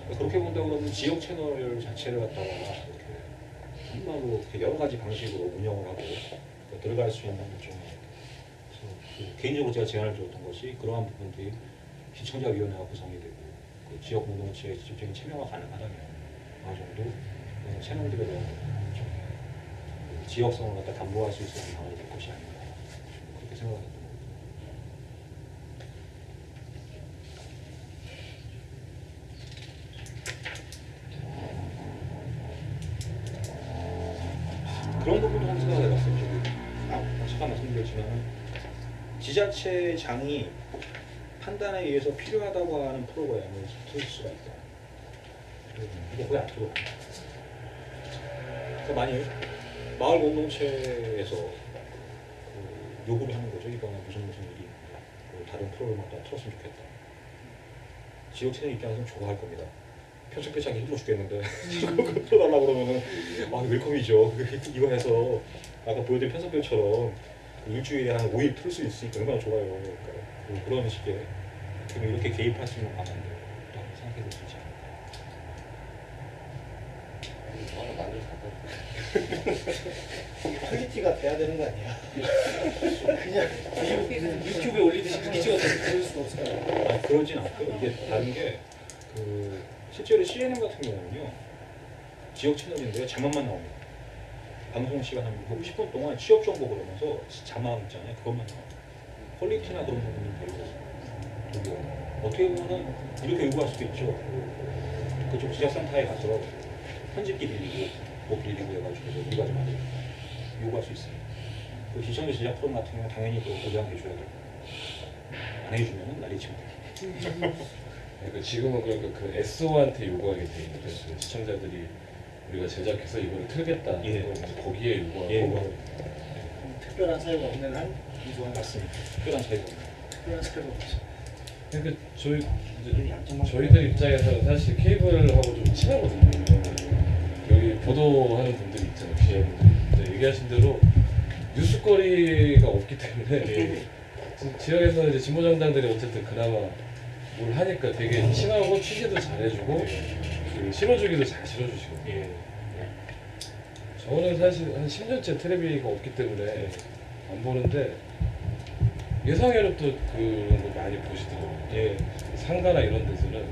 그러니까 그렇게 본다 그러면 지역 채널 자체를 갖다가 이렇게 정말로 여러 가지 방식으로 운영을 하고 들어갈 수 있는 좀 개인적으로 제가 제안을 드렸던 것이 그러한 부분들이 시청자위원회가 구성이 되고 그 지역 공동체의 직접적인 참여가 가능하다면 어느 정도 채널들에 대한 지역성을 갖다 담보할 수 있는 방안이 될 것이 아닌가 그렇게 생각합니다. 그런 부분도 한번 생각을 해봤어요. 잠깐 말씀드렸지만 지자체장이 판단에 의해서 필요하다고 하는 프로그램을 틀 수가 있다. 이게 거의 안 틀어. 그러니까 만일 마을 공동체에서 그 요구를 하는 거죠. 이번에 무슨 일이 다른 프로그램을 다 틀었으면 좋겠다. 지역 체장 입장에서는 좋아할 겁니다. 편집 배치하기 힘들어 죽겠는데 그거 틀어달라고 그러면은 웰컴이죠. 이거 해서 아까 보여드린 편성별처럼 일주일에 한 5일 틀 수 있으니까 얼마나 좋아요. 그러니까 그런 식의 이렇게 개입할 수 있는 방안들 한번 생각해 볼 수 있지 않을까. 하나 만들어 퀄리티가 돼야 되는 거 아니야? 그냥 유튜브에 올리듯이 그렇게 찍어서 그럴 수가 없어요. 그러진 않고요. 이게 다른 게 실제로 CNN 같은 경우는요 지역 채널인데 자막만 나옵니다. 방송 시간 한 50분 동안 취업 정보 그러면서 자막 있잖아요. 그것만 나와요. 퀄리티나 그런 부분은 별로 어떻게 보면 이렇게 요구할 수도 있죠. 그쪽 제작센터에 가서 편집기 빌리고 뭐 빌리고 해가지고 우리가 좀 만들고 요구할 수 있어요. 그 시청자 제작 프로그램 같은 경우는 당연히 그거 보장해줘야 되고 안 해주면 난리칩니다. 그러니까 지금은 그러니까 그 SO한테 요구하게 돼 있는 거죠. 시청자들이 우리가 제작해서 이걸 틀겠다. 예. 거기에 요구하고. 예, 특별한 사유가 없는 한 이소한 맞습니다. 특별한 차이가 없네요. 특별한 사유가 없죠. 그러니까 저희들 입장에서는 사실 케이블하고 좀 친하거든요. 여기 보도하는 분들이 있잖아요. 기자분들. 얘기하신 대로 뉴스거리가 없기 때문에 지역에서는 이제 진보정당들이 어쨌든 그나마 뭘 하니까 되게 친하고 취재도 잘해주고 그 실어주기도 잘 실어주시고. 저는 사실 한 10년째 텔레비가 없기 때문에 안 보는데 예상외로 또 그런 거 많이 보시더라고요. 상가나 이런 데서는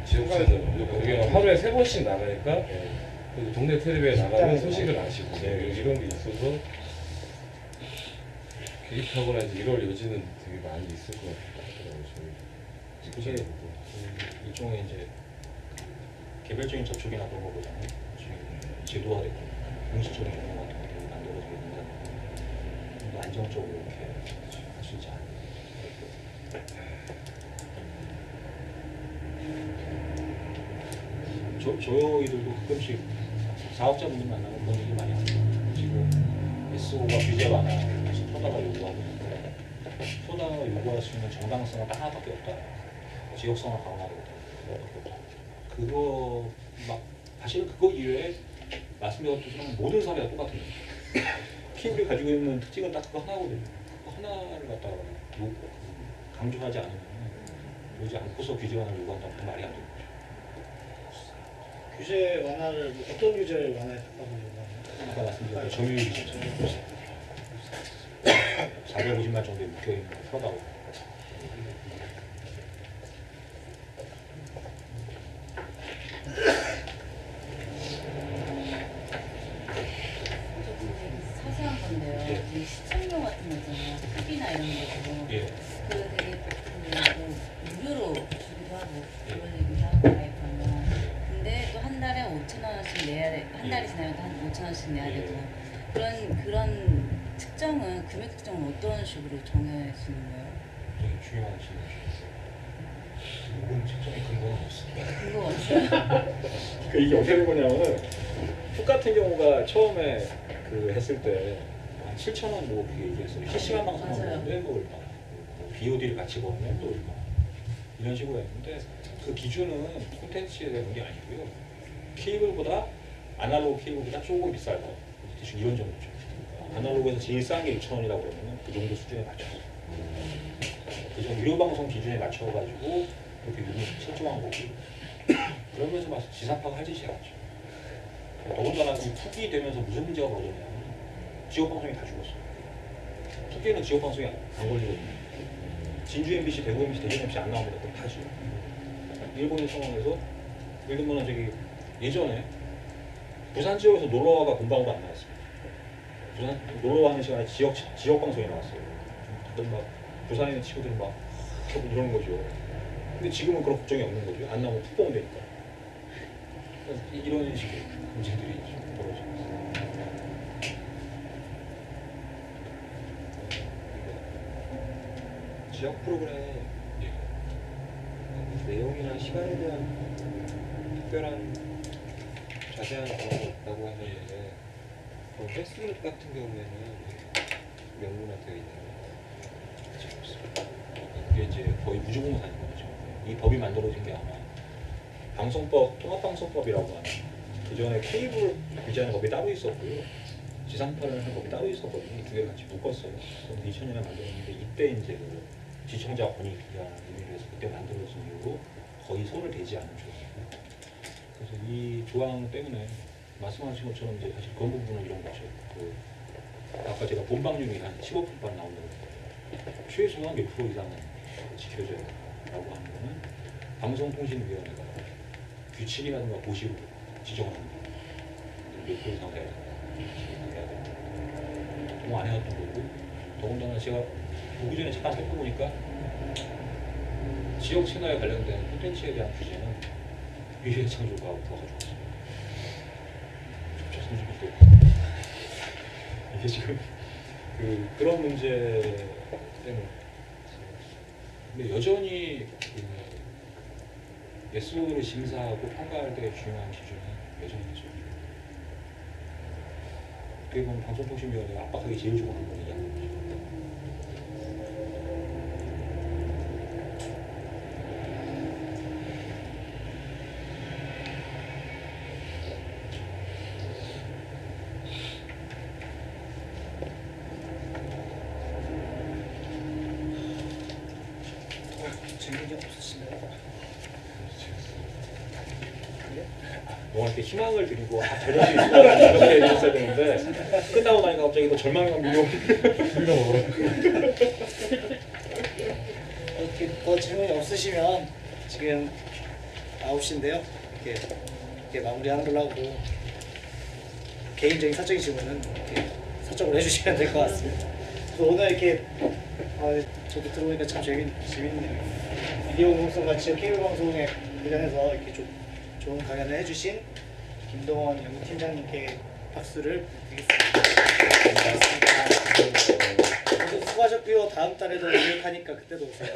지역 채널 그게 하루에 3번씩 나가니까 그 동네 텔레비에 나가면 소식을 아시고 이런 게 있어서 개입하거나 이제 이럴 여지는 되게 많이 있을 것 같더라고요. 그게 일종의 이제 개별적인 접촉이나 그런 거보다는 지금 제도화되고 공식적인 경우 같은 것들이 만들어지게 된다면 좀 더 안정적으로 이렇게 할 수 있지 않을까. 저희들도 가끔씩 사업자분들 만나면 그런 얘기 많이 합니다. 지금 SO가 규제 완화, 소다가 요구하고 있는데 소다가 요구할 수 있는 정당성은 하나밖에 없다. 지역성을 강화하겠다. 그거 막 사실 그거 이외에 말씀드렸던 모든 사례가 똑같은 거예요. 케이블이 가지고 있는 특징은 딱 그거 하나거든요. 그거 하나를 갖다가 강조하지 않으면 그러지 않고서 규제 완화를 요구한다는 건 말이 안 되는 거죠. 규제 완화를 어떤 규제를 완화했다고 요구하나요? 아까 말씀드린 점유율 규제 450만 정도에 묶여있는 프로다고. 사소한 건데요. 이 시청료 같은 거 있잖아요. TV나 이런 거 예. 그 되게 무료로 주기도 하고 그런 얘기도 하고 가입하면 근데 또 한 달에 5,000원씩 내야 돼. 한 달이 지나면 또 한 5,000원씩 내야 되고 그런 특정은 금액 특정은 어떤 식으로 정해지는 거예요? 굉장히 중요한 질문이셨어요. 모든 측정의 근거는 없습니다. 그거 없어요? 그 이게 어떻게 된 거냐면은 훅 같은 경우가 처음에 그 했을 때 한 7,000원 뭐 그게 얘기했어요. 실시간 방송하면 맞아요. 또 얼마 BOD를 같이 걸으면 또 얼마 이런 식으로 했는데 그 기준은 콘텐츠에 대한 게 아니고요. 케이블보다 아날로그 케이블보다 조금 비싸다. 대충 이런 정도죠. 아날로그에서 제일 싼 게 6,000원이라고 그러면 그 정도 수준에 맞춰서 그저 유료방송 기준에 맞춰가지고 그렇게 유닛 설정한 거고 그러면서 막 지상파가 할 짓이 하죠. 더군다나 이 투기 되면서 무슨 문제가 벌어졌냐면 지역방송이 다 죽었어요. 투기에는 지역방송이 안 걸리거든요. 진주 MBC, 대구 MBC, 대전 MBC 안 나옵니다. 그럼 다죠. 일본의 상황에서 예를 들면 저기 예전에 부산 지역에서 놀러와가 본방으로 안 나왔습니다. 부산 놀러와 하는 시간에 지역 방송이 나왔어요. 다들 막 부산에 있는 친구들 막 이러는 거죠. 근데 지금은 그런 걱정이 없는 거죠. 안 나오면 푹 되니까. 이런 식의 문제들이 좀 벌어지고 있어요. 지역 프로그램 내용이나 시간에 대한 특별한 자세한 그런 거 없다고 하셨는데 그럼 패스트푸드 같은 경우에는 명문화 되어 있나요? 그게 이제 거의 무주공산인 거죠. 이 법이 만들어진 게 아마 방송법, 통합방송법이라고 하는 그 전에 케이블 규제하는 법이 따로 있었고요. 지상파를 하는 법이 따로 있었거든요. 이 두 개를 같이 묶었어요. 그런데 2000년에 만들었는데 이때 이제 그 시청자 권익이라는 의미에서 그때 만들어진 이후로 거의 손을 대지 않은 조항이에요. 그래서 이 조항 때문에 말씀하신 것처럼 이제 사실 그런 부분은 이런 거죠. 그 아까 제가 본방률이 한 15%만 나온다고 했는데 최소한 몇 프로 이상은 지켜줘야 라고 하는 거는 방송통신위원회가 규칙이라든가 고시로 지정하는 몇 프로 이상 돼야 된다. 안 해왔던 거고 더군다나 제가 보기 전에 잠깐 살펴보니까 지역 채널에 관련된 콘텐츠에 대한 규제는 미래창조가 더 가져왔어요. 이게 지금 그런 문제 때문에 근데 여전히 예술을 심사하고 평가할 때 중요한 기준은 여전히 있죠. 어떻게 보면 방송통신위원회가 압박하기 제일 좋은 방법이 이 양반이죠. 재미가 없으시나요? 뭐 이렇게 희망을 드리고 저럴 수 있을 거라 이렇게 했어야 되는데 끝나고 나니까 갑자기 또 절망감 밀려. 이렇게 더 질문이 없으시면 지금 9시인데요. 이렇게 마무리하는 걸로 하고 개인적인 사적인 질문은 이렇게 사적으로 해주시면 될 것 같습니다. 그래서 오늘 이렇게 저도 들어보니까 참 재밌네요. 미디어 공동성과 지역 케이블 방송에 관련해서 이렇게 좀 좋은 강연을 해주신 김동원 연구팀장님께 박수를 드리겠습니다. 고맙습니다. 모두 수고하셨고요. 다음 달에도 기획하니까 그때도 오세요.